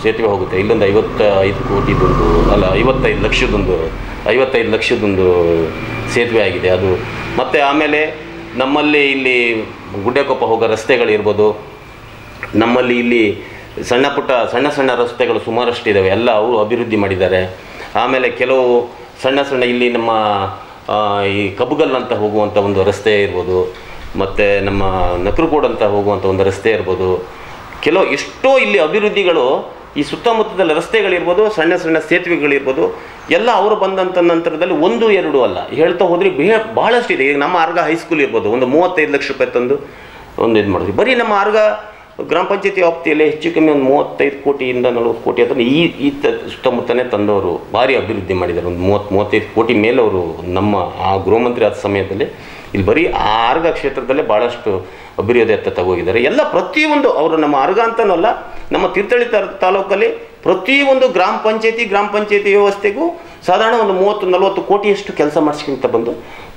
ಸೇತುವೆ ಹೋಗುತ್ತೆ, ಇಲ್ಲೊಂದು 55 ಲಕ್ಷದೊಂದು ಸೇತುವೆ ಆಗಿದೆ ಅದು. ಮತ್ತು ಆಮೇಲೆ ನಮ್ಮಲ್ಲಿ ಇಲ್ಲಿ ಗುಡ್ಡೆಕೊಪ್ಪ ಹೋಗೋ ರಸ್ತೆಗಳಿರ್ಬೋದು, ನಮ್ಮಲ್ಲಿ ಇಲ್ಲಿ ಸಣ್ಣ ರಸ್ತೆಗಳು ಸುಮಾರಷ್ಟಿದ್ದಾವೆ, ಎಲ್ಲ ಅವರು ಅಭಿವೃದ್ಧಿ ಮಾಡಿದ್ದಾರೆ. ಆಮೇಲೆ ಕೆಲವು ಸಣ್ಣ ಇಲ್ಲಿ ನಮ್ಮ ಈ ಕಬ್ಬುಗಲ್ ಅಂತ ಹೋಗುವಂಥ ಒಂದು ರಸ್ತೆ ಇರ್ಬೋದು, ಮತ್ತು ನಮ್ಮ ನಕರುಕೋಡ್ ಅಂತ ಹೋಗುವಂಥ ಒಂದು ರಸ್ತೆ ಇರ್ಬೋದು, ಎಷ್ಟೋ ಇಲ್ಲಿ ಅಭಿವೃದ್ಧಿಗಳು ಈ ಸುತ್ತಮುತ್ತದ ರಸ್ತೆಗಳಿರ್ಬೋದು, ಸಣ್ಣ ಸೇತುವೆಗಳಿರ್ಬೋದು, ಎಲ್ಲ ಅವರು ಬಂದಂಥ ನಂತರದಲ್ಲಿ 1-2 ಅಲ್ಲ ಹೇಳ್ತಾ ಹೋದ್ರೆ ಭಾಳಷ್ಟಿದೆ. ಈಗ ನಮ್ಮ ಆರ್ಗ ಹೈಸ್ಕೂಲ್ ಇರ್ಬೋದು, ಒಂದು 35 ಲಕ್ಷ ರೂಪಾಯಿ ತಂದು ಒಂದು ಇದು ಮಾಡಿದ್ವಿ. ಬರೀ ನಮ್ಮ ಆರ್ಗ ಗ್ರಾಮ ಪಂಚಾಯತಿ ವ್ಯಾಪ್ತಿಯಲ್ಲಿ ಹೆಚ್ಚು ಕಮ್ಮಿ ಒಂದು 35 ಕೋಟಿಯಿಂದ 40 ಕೋಟಿ ಅಥವಾ ಈ ಸುತ್ತಮುತ್ತನೇ ತಂದವರು ಭಾರಿ ಅಭಿವೃದ್ಧಿ ಮಾಡಿದ್ದಾರೆ. ಒಂದು 30-35 ಕೋಟಿ ಮೇಲೆ ಅವರು ನಮ್ಮ ಆ ಗೃಹ ಮಂತ್ರಿ ಆದ ಸಮಯದಲ್ಲಿ ಇಲ್ಲಿ ಬರೀ ಆರ್ಗ ಕ್ಷೇತ್ರದಲ್ಲೇ ಭಾಳಷ್ಟು ಅಭಿವೃದ್ಧಿಯತ್ತ ತಗೋಗಿದ್ದಾರೆ. ಎಲ್ಲ ಪ್ರತಿಯೊಂದು ಅವರು ನಮ್ಮ ಆರ್ಗ ಅಂತನಲ್ಲ, ನಮ್ಮ ತೀರ್ಥಹಳ್ಳಿ ತಾಲೂಕಲ್ಲಿ ಪ್ರತಿಯೊಂದು ಗ್ರಾಮ ಪಂಚಾಯತಿ ವ್ಯವಸ್ಥೆಗೂ ಸಾಧಾರಣ ಒಂದು 30-40 ಕೋಟಿಯಷ್ಟು ಕೆಲಸ ಮಾಡಿಸ್ಕೊಂತ ಬಂದು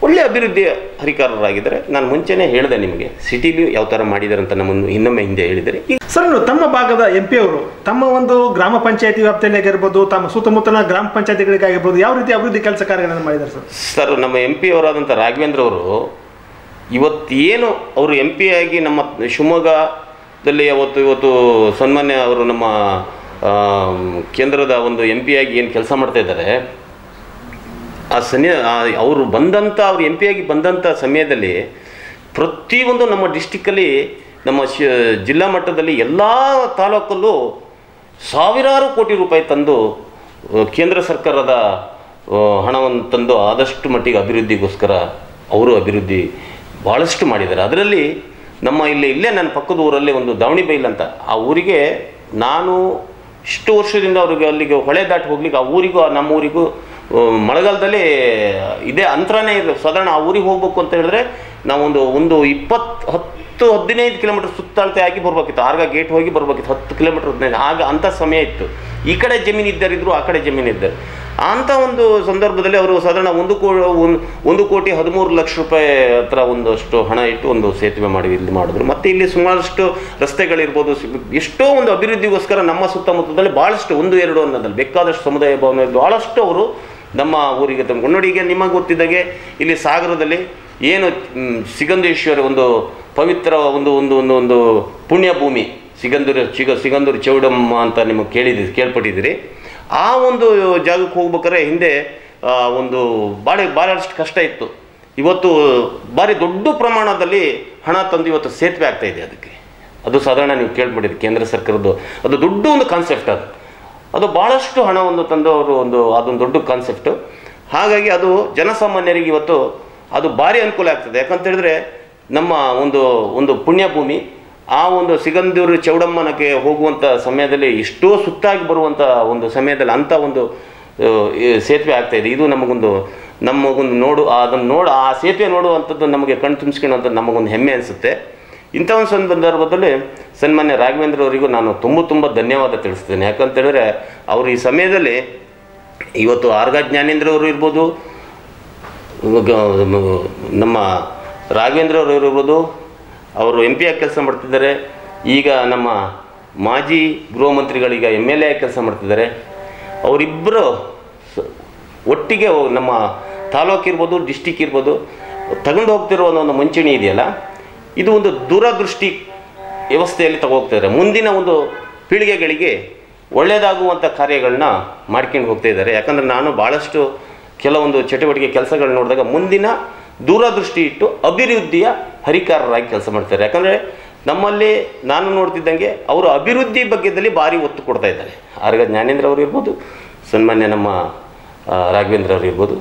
ಒಳ್ಳೆಯ ಅಭಿವೃದ್ಧಿಯ ಹರಿಕಾರರಾಗಿದ್ದಾರೆ. ನಾನು ಮುಂಚೆನೇ ಹೇಳಿದೆ ನಿಮಗೆ ಸಿಟಿಲಿ ಯಾವ ಥರ ಮಾಡಿದ್ದಾರೆ ಅಂತ ಇನ್ನೊಮ್ಮೆ ಹಿಂದೆ ಹೇಳಿದರೆ. ಸರ್, ತಮ್ಮ ಭಾಗದ MP ಅವರು ತಮ್ಮ ಒಂದು ಗ್ರಾಮ ಪಂಚಾಯತಿ ವ್ಯಾಪ್ತಿಯಲ್ಲಿ ಆಗಿರ್ಬೋದು, ತಮ್ಮ ಸುತ್ತಮುತ್ತಲ ಗ್ರಾಮ ಪಂಚಾಯತಿಗಳಿಗಾಗಿರ್ಬೋದು, ಯಾವ ರೀತಿ ಅಭಿವೃದ್ಧಿ ಕೆಲಸ ಕಾರ್ಯಗಳನ್ನು ಮಾಡಿದ್ದಾರೆ ಸರ್? ನಮ್ಮ MP ಅವರಾದಂಥ ರಾಘವೇಂದ್ರ ಅವರು ಇವತ್ತೇನು ಅವರು MP ಆಗಿ ನಮ್ಮ ಶಿವಮೊಗ್ಗದಲ್ಲಿ ಇವತ್ತು ಸನ್ಮಾನ್ಯ ಅವರು ನಮ್ಮ ಕೇಂದ್ರದ ಒಂದು MP ಆಗಿ ಏನು ಕೆಲಸ ಮಾಡ್ತಾ ಇದ್ದಾರೆ, ಅವರು MP ಆಗಿ ಬಂದಂಥ ಸಮಯದಲ್ಲಿ ಪ್ರತಿಯೊಂದು ನಮ್ಮ ಡಿಸ್ಟಿಕ್ಕಲ್ಲಿ ನಮ್ಮ ಜಿಲ್ಲಾ ಮಟ್ಟದಲ್ಲಿ ಎಲ್ಲ ತಾಲೂಕಲ್ಲೂ ಸಾವಿರಾರು ಕೋಟಿ ರೂಪಾಯಿ ತಂದು ಕೇಂದ್ರ ಸರ್ಕಾರದ ಹಣವನ್ನು ತಂದು ಆದಷ್ಟು ಮಟ್ಟಿಗೆ ಅಭಿವೃದ್ಧಿಗೋಸ್ಕರ ಅವರು ಅಭಿವೃದ್ಧಿ ಭಾಳಷ್ಟು ಮಾಡಿದ್ದಾರೆ. ಅದರಲ್ಲಿ ನಮ್ಮ ಇಲ್ಲೇ ನನ್ನ ಪಕ್ಕದ ಊರಲ್ಲಿ ಒಂದು ದಾವಣಿಬೈಲ್ ಅಂತ, ಆ ಊರಿಗೆ ನಾನು ಇಷ್ಟು ವರ್ಷದಿಂದ ಅವ್ರಿಗೆ ಅಲ್ಲಿಗೆ ಹೊಳೆ ದಾಟಿ ಹೋಗ್ಲಿಕ್ಕೆ ಆ ಊರಿಗೂ ನಮ್ಮ ಊರಿಗೂ ಮಳೆಗಾಲದಲ್ಲಿ ಇದೇ ಅಂತರನೇ ಇದೆ. ಸಾಧಾರಣ ಆ ಊರಿಗೆ ಹೋಗ್ಬೇಕು ಅಂತ ಹೇಳಿದ್ರೆ ನಾವೊಂದು 10-15 ಕಿಲೋಮೀಟರ್ ಸುತ್ತಳತೆ ಆಗಿ ಬರ್ಬೇಕಿತ್ತು. ಆರ್ಗ ಗೇಟ್ ಹೋಗಿ ಬರ್ಬೇಕಿತ್ತು, 10 ಕಿಲೋಮೀಟರ್ 15. ಆಗ ಅಂಥ ಸಮಯ ಇತ್ತು. ಈ ಕಡೆ ಜಮೀನು ಇದ್ದರಿದ್ರು, ಆ ಕಡೆ ಜಮೀನು ಇದ್ದರು. ಅಂಥ ಒಂದು ಸಂದರ್ಭದಲ್ಲಿ ಅವರು ಸಾಧಾರಣ 1,13,00,000 ರೂಪಾಯಿ ಹತ್ರ ಒಂದಷ್ಟು ಹಣ ಇಟ್ಟು ಒಂದು ಸೇತುವೆ ಇಲ್ಲಿ ಮಾಡಿದ್ರು. ಮತ್ತು ಇಲ್ಲಿ ಸುಮಾರಷ್ಟು ರಸ್ತೆಗಳಿರ್ಬೋದು, ಎಷ್ಟೋ ಒಂದು ಅಭಿವೃದ್ಧಿಗೋಸ್ಕರ ನಮ್ಮ ಸುತ್ತಮುತ್ತದಲ್ಲಿ ಭಾಳಷ್ಟು 1-2 ಅನ್ನೋದಲ್ಲಿ ಬೇಕಾದಷ್ಟು ಸಮುದಾಯ ಭವನ ಭಾಳಷ್ಟು ಅವರು ನಮ್ಮ ಊರಿಗೆ ತಂದು ನೋಡಿ. ಈಗ ನಿಮಗೆ ಗೊತ್ತಿದ್ದಾಗೆ ಇಲ್ಲಿ ಸಾಗರದಲ್ಲಿ ಏನು ಸಿಗಂಧೇಶ್ವರ ಒಂದು ಪವಿತ್ರ ಒಂದು ಪುಣ್ಯ ಭೂಮಿ ಸಿಗಂದೂರು ಚೌಡಮ್ಮ ಅಂತ ನಿಮಗೆ ಕೇಳ್ಪಟ್ಟಿದ್ದೀರಿ. ಆ ಒಂದು ಜಾಗಕ್ಕೆ ಹೋಗ್ಬೇಕಾದ್ರೆ ಹಿಂದೆ ಒಂದು ಭಾಳಷ್ಟು ಕಷ್ಟ ಇತ್ತು. ಇವತ್ತು ಭಾರಿ ದೊಡ್ಡ ಪ್ರಮಾಣದಲ್ಲಿ ಹಣ ತಂದು ಇವತ್ತು ಸೇತುವೆ ಆಗ್ತಾಯಿದೆ. ಅದಕ್ಕೆ ಅದು ಸಾಧಾರಣ ನೀವು ಕೇಳ್ಬಿಟ್ಟಿರಿ, ಕೇಂದ್ರ ಸರ್ಕಾರದ್ದು ಅದು ದೊಡ್ಡ ಒಂದು ಕಾನ್ಸೆಪ್ಟ್. ಅದು ಭಾಳಷ್ಟು ಹಣವನ್ನು ತಂದು ಅವರು ಅದೊಂದು ದೊಡ್ಡ ಕಾನ್ಸೆಪ್ಟು. ಹಾಗಾಗಿ ಅದು ಜನಸಾಮಾನ್ಯರಿಗೆ ಇವತ್ತು ಅದು ಭಾರಿ ಅನುಕೂಲ ಆಗ್ತದೆ. ಯಾಕಂತ ಹೇಳಿದ್ರೆ ನಮ್ಮ ಒಂದು ಪುಣ್ಯಭೂಮಿ ಆ ಒಂದು ಸಿಗಂದೂರು ಚೌಡಮ್ಮನಕ್ಕೆ ಹೋಗುವಂಥ ಸಮಯದಲ್ಲಿ ಎಷ್ಟೋ ಸುತ್ತಾಗಿ ಬರುವಂಥ ಒಂದು ಸಮಯದಲ್ಲಿ ಅಂಥ ಒಂದು ಸೇತುವೆ ಆಗ್ತಾಯಿದೆ. ಇದು ನಮಗೊಂದು ಆ ಸೇತುವೆ ನೋಡುವಂಥದ್ದು ನಮಗೆ ಕಣ್ಣು ತುಂಬಿಸ್ಕೊಳ್ಳುವಂಥದ್ದು ನಮಗೊಂದು ಹೆಮ್ಮೆ ಅನಿಸುತ್ತೆ. ಇಂಥ ಒಂದು ಸಂದರ್ಭದಲ್ಲಿ ಸನ್ಮಾನ್ಯ ರಾಘವೇಂದ್ರ ಅವರಿಗೂ ನಾನು ತುಂಬ ಧನ್ಯವಾದ ತಿಳಿಸ್ತೇನೆ. ಯಾಕಂತೇಳಿದ್ರೆ ಅವರು ಈ ಸಮಯದಲ್ಲಿ ಇವತ್ತು ಆರ್ಗ ಜ್ಞಾನೇಂದ್ರ ಅವರು ಇರ್ಬೋದು, ನಮ್ಮ ರಾಘವೇಂದ್ರ ಅವರು ಇರ್ಬೋದು, ಅವರು MP ಆಗಿ ಕೆಲಸ ಮಾಡ್ತಿದ್ದಾರೆ. ಈಗ ನಮ್ಮ ಮಾಜಿ ಗೃಹ ಮಂತ್ರಿಗಳೀಗ MLA ಆಗಿ ಕೆಲಸ ಮಾಡ್ತಿದ್ದಾರೆ. ಅವರಿಬ್ಬರು ಒಟ್ಟಿಗೆ ನಮ್ಮ ತಾಲೂಕು ಇರ್ಬೋದು, ಡಿಸ್ಟಿಕ್ ಇರ್ಬೋದು ತಗೊಂಡು ಹೋಗ್ತಿರೋ ಒಂದು ಮುಂಚೂಣಿ ಇದೆಯಲ್ಲ, ಇದು ಒಂದು ದೂರದೃಷ್ಟಿ ವ್ಯವಸ್ಥೆಯಲ್ಲಿ ತಗೋಗ್ತಾಯಿದ್ದಾರೆ. ಮುಂದಿನ ಒಂದು ಪೀಳಿಗೆಗಳಿಗೆ ಒಳ್ಳೆಯದಾಗುವಂಥ ಕಾರ್ಯಗಳನ್ನ ಮಾಡ್ಕೊಂಡು ಹೋಗ್ತಾ ಇದ್ದಾರೆ. ಯಾಕಂದರೆ ನಾನು ಭಾಳಷ್ಟು ಕೆಲವೊಂದು ಚಟುವಟಿಕೆ ಕೆಲಸಗಳು ನೋಡಿದಾಗ ಮುಂದಿನ ದೂರದೃಷ್ಟಿ ಇಟ್ಟು ಅಭಿವೃದ್ಧಿಯ ಹರಿಕಾರರಾಗಿ ಕೆಲಸ ಮಾಡ್ತಾರೆ. ಯಾಕಂದರೆ ನಮ್ಮಲ್ಲಿ ನಾನು ನೋಡ್ತಿದ್ದಂಗೆ ಅವರು ಅಭಿವೃದ್ಧಿ ಬಗ್ಗೆದಲ್ಲಿ ಭಾರಿ ಒತ್ತು ಕೊಡ್ತಾ ಇದ್ದಾರೆ. ಆರ್ಗ ಜ್ಞಾನೇಂದ್ರ ಅವರು ಇರ್ಬೋದು, ಸನ್ಮಾನ್ಯ ನಮ್ಮ ರಾಘವೇಂದ್ರ ಅವರು ಇರ್ಬೋದು,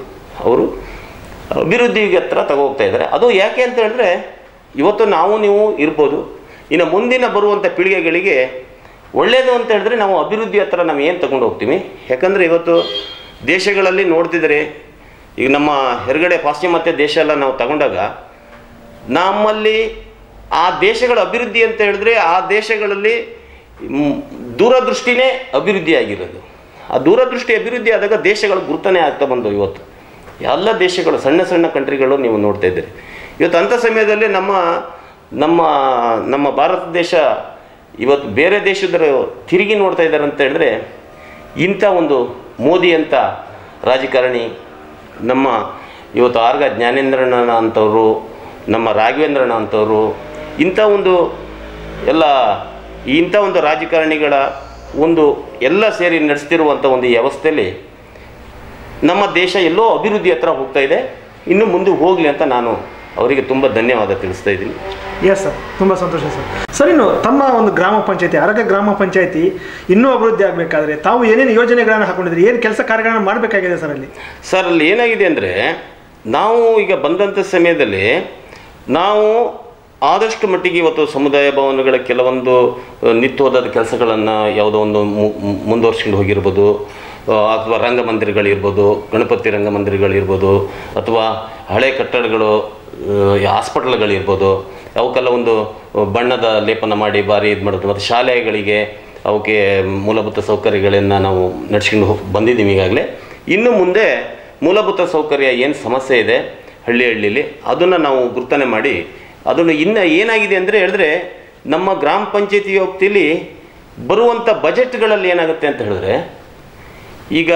ಅವರು ಅಭಿವೃದ್ಧಿಗೆ ಹತ್ರ ತಗೋಗ್ತಾ ಇದ್ದಾರೆ. ಅದು ಯಾಕೆ ಅಂತ ಹೇಳಿದ್ರೆ ಇವತ್ತು ನೀವು ಇರ್ಬೋದು, ಇನ್ನು ಮುಂದಿನ ಬರುವಂಥ ಪೀಳಿಗೆಗಳಿಗೆ ಒಳ್ಳೆಯದು ಅಂತ ಹೇಳಿದ್ರೆ ನಾವು ಅಭಿವೃದ್ಧಿ ಹತ್ರ ನಾವು ಏನು ತಗೊಂಡು ಹೋಗ್ತೀವಿ. ಯಾಕಂದರೆ ಇವತ್ತು ದೇಶಗಳಲ್ಲಿ ನೋಡ್ತಿದ್ರೆ ಈಗ ನಮ್ಮ ಹೊರಗಡೆ ಪಾಶ್ಚಿಮಾತ್ಯ ದೇಶ ಎಲ್ಲ ನಾವು ತಗೊಂಡಾಗ ನಮ್ಮಲ್ಲಿ ಆ ದೇಶಗಳ ಅಭಿವೃದ್ಧಿ ಅಂತ ಹೇಳಿದ್ರೆ ಆ ದೇಶಗಳಲ್ಲಿ ದೂರದೃಷ್ಟಿನೇ ಅಭಿವೃದ್ಧಿ ಆಗಿರೋದು. ಆ ದೂರದೃಷ್ಟಿ ಅಭಿವೃದ್ಧಿ ಆದಾಗ ದೇಶಗಳು ಗುರುತನೇ ಆಗ್ತಾ ಬಂದು ಇವತ್ತು ಎಲ್ಲ ದೇಶಗಳು ಸಣ್ಣ ಕಂಟ್ರಿಗಳು ನೀವು ನೋಡ್ತಾ ಇದ್ದೀರಿ. ಇವತ್ತು ಅಂಥ ಸಮಯದಲ್ಲಿ ನಮ್ಮ ಭಾರತ ದೇಶ ಇವತ್ತು ಬೇರೆ ದೇಶದವರು ತಿರುಗಿ ನೋಡ್ತಾ ಇದ್ದಾರೆ ಅಂತ ಹೇಳಿದ್ರೆ ಇಂಥ ಒಂದು ಮೋದಿ ಅಂತ ರಾಜಕಾರಣಿ, ನಮ್ಮ ಇವತ್ತು ಆರ್ಗ ಜ್ಞಾನೇಂದ್ರಣ್ಣ ಅಂಥವರು, ನಮ್ಮ ರಾಘವೇಂದ್ರಣ್ಣ ಅಂಥವರು, ಇಂಥ ಒಂದು ರಾಜಕಾರಣಿಗಳ ಎಲ್ಲ ಸೇರಿ ನಡೆಸ್ತಿರುವಂಥ ಒಂದು ವ್ಯವಸ್ಥೆಯಲ್ಲಿ ನಮ್ಮ ದೇಶ ಎಲ್ಲೋ ಅಭಿವೃದ್ಧಿ ಹತ್ರ ಹೋಗ್ತಾ ಇದೆ. ಇನ್ನೂ ಮುಂದೆ ಹೋಗಲಿ ಅಂತ ನಾನು ಅವರಿಗೆ ತುಂಬ ಧನ್ಯವಾದ ತಿಳಿಸ್ತಾ ಇದ್ದೀನಿ. ಎಸ್ ಸರ್, ತುಂಬ ಸಂತೋಷ ಸರ್. ಸರ್, ಇನ್ನು ತಮ್ಮ ಒಂದು ಗ್ರಾಮ ಪಂಚಾಯತಿ ಆರೋಗ್ಯ ಗ್ರಾಮ ಪಂಚಾಯತಿ ಇನ್ನೂ ಅಭಿವೃದ್ಧಿ ಆಗಬೇಕಾದ್ರೆ ತಾವು ಏನೇನು ಯೋಜನೆಗಳನ್ನು ಹಾಕೊಂಡಿದ್ರಿ, ಏನು ಕೆಲಸ ಕಾರ್ಯಗಳನ್ನು ಮಾಡಬೇಕಾಗಿದೆ ಸರ್? ಅಲ್ಲಿ ಏನಾಗಿದೆ ಅಂದರೆ ನಾವು ಈಗ ಬಂದಂಥ ಸಮಯದಲ್ಲಿ ನಾವು ಆದಷ್ಟು ಮಟ್ಟಿಗೆ ಇವತ್ತು ಸಮುದಾಯ ಭವನಗಳ ಕೆಲವೊಂದು ನಿತ್ಯೋದದ ಕೆಲಸಗಳನ್ನು ಯಾವುದೋ ಒಂದು ಮುಂದುವರ್ಸ್ಕೊಂಡು ಹೋಗಿರ್ಬೋದು, ಅಥವಾ ರಂಗಮಂದಿರಗಳಿರ್ಬೋದು, ಗಣಪತಿ ರಂಗಮಂದಿರಗಳಿರ್ಬೋದು, ಅಥವಾ ಹಳೆ ಕಟ್ಟಡಗಳು, ಹಾಸ್ಪಿಟಲ್ಗಳಿರ್ಬೋದು, ಅವಕ್ಕೆಲ್ಲ ಒಂದು ಬಣ್ಣದ ಲೇಪನ ಮಾಡಿ ಭಾರಿ ಇದು ಮಾಡೋದು. ಮತ್ತು ಶಾಲೆಗಳಿಗೆ ಅವಕ್ಕೆ ಮೂಲಭೂತ ಸೌಕರ್ಯಗಳನ್ನು ನಾವು ನಡೆಸ್ಕೊಂಡು ಬಂದಿದ್ದೀವಿ ಈಗಾಗಲೇ. ಇನ್ನು ಮುಂದೆ ಮೂಲಭೂತ ಸೌಕರ್ಯ ಏನು ಸಮಸ್ಯೆ ಇದೆ ಹಳ್ಳಿಯಲ್ಲಿ ಅದನ್ನು ನಾವು ಗುರ್ತನೆ ಮಾಡಿ ಅದನ್ನು ಇನ್ನು ಏನಾಗಿದೆ ಅಂದರೆ ಹೇಳಿದ್ರೆ ನಮ್ಮ ಗ್ರಾಮ ಪಂಚಾಯತಿ ವ್ಯಾಪ್ತಿಯಲ್ಲಿ ಬರುವಂಥ ಬಜೆಟ್ಗಳಲ್ಲಿ ಏನಾಗುತ್ತೆ ಅಂತ ಹೇಳಿದ್ರೆ, ಈಗ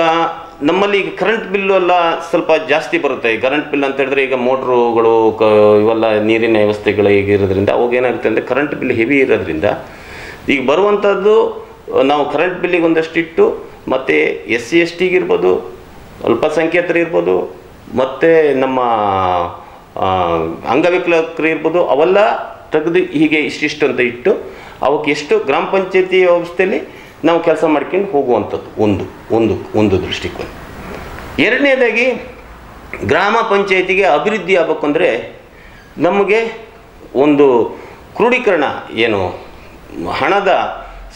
ನಮ್ಮಲ್ಲಿ ಈಗ ಕರೆಂಟ್ ಬಿಲ್ಲು ಎಲ್ಲ ಸ್ವಲ್ಪ ಜಾಸ್ತಿ ಬರುತ್ತೆ. ಈ ಕರೆಂಟ್ ಬಿಲ್ ಅಂತ ಹೇಳಿದ್ರೆ ಈಗ ಮೋಟ್ರುಗಳು ಇವೆಲ್ಲ ನೀರಿನ ವ್ಯವಸ್ಥೆಗಳು ಈಗ ಇರೋದ್ರಿಂದ ಅವಾಗ ಏನಾಗುತ್ತೆ ಅಂದರೆ ಕರೆಂಟ್ ಬಿಲ್ ಹೆವಿ ಇರೋದ್ರಿಂದ ಈಗ ಬರುವಂಥದ್ದು ನಾವು ಕರೆಂಟ್ ಬಿಲ್ಲಿಗೆ ಒಂದಷ್ಟು ಇಟ್ಟು, ಮತ್ತು SC ST ಇರ್ಬೋದು, ಅಲ್ಪಸಂಖ್ಯಾತರು ಇರ್ಬೋದು, ಮತ್ತು ನಮ್ಮ ಅಂಗವಿಕಲಕರು ಇರ್ಬೋದು, ಅವೆಲ್ಲ ತೆಗೆದು ಹೀಗೆ ಇಷ್ಟಿಷ್ಟು ಅಂತ ಇಟ್ಟು ಅವಕ್ಕೆ ಎಷ್ಟು ಗ್ರಾಮ ಪಂಚಾಯತಿ ವ್ಯವಸ್ಥೆಯಲ್ಲಿ ನಾವು ಕೆಲಸ ಮಾಡ್ಕೊಂಡು ಹೋಗುವಂಥದ್ದು ಒಂದು ದೃಷ್ಟಿಕೋನ. ಎರಡನೇದಾಗಿ ಗ್ರಾಮ ಪಂಚಾಯತಿಗೆ ಅಭಿವೃದ್ಧಿ ಆಗಬೇಕು ಅಂದರೆ ನಮಗೆ ಒಂದು ಕ್ರೋಢೀಕರಣ, ಏನು ಹಣದ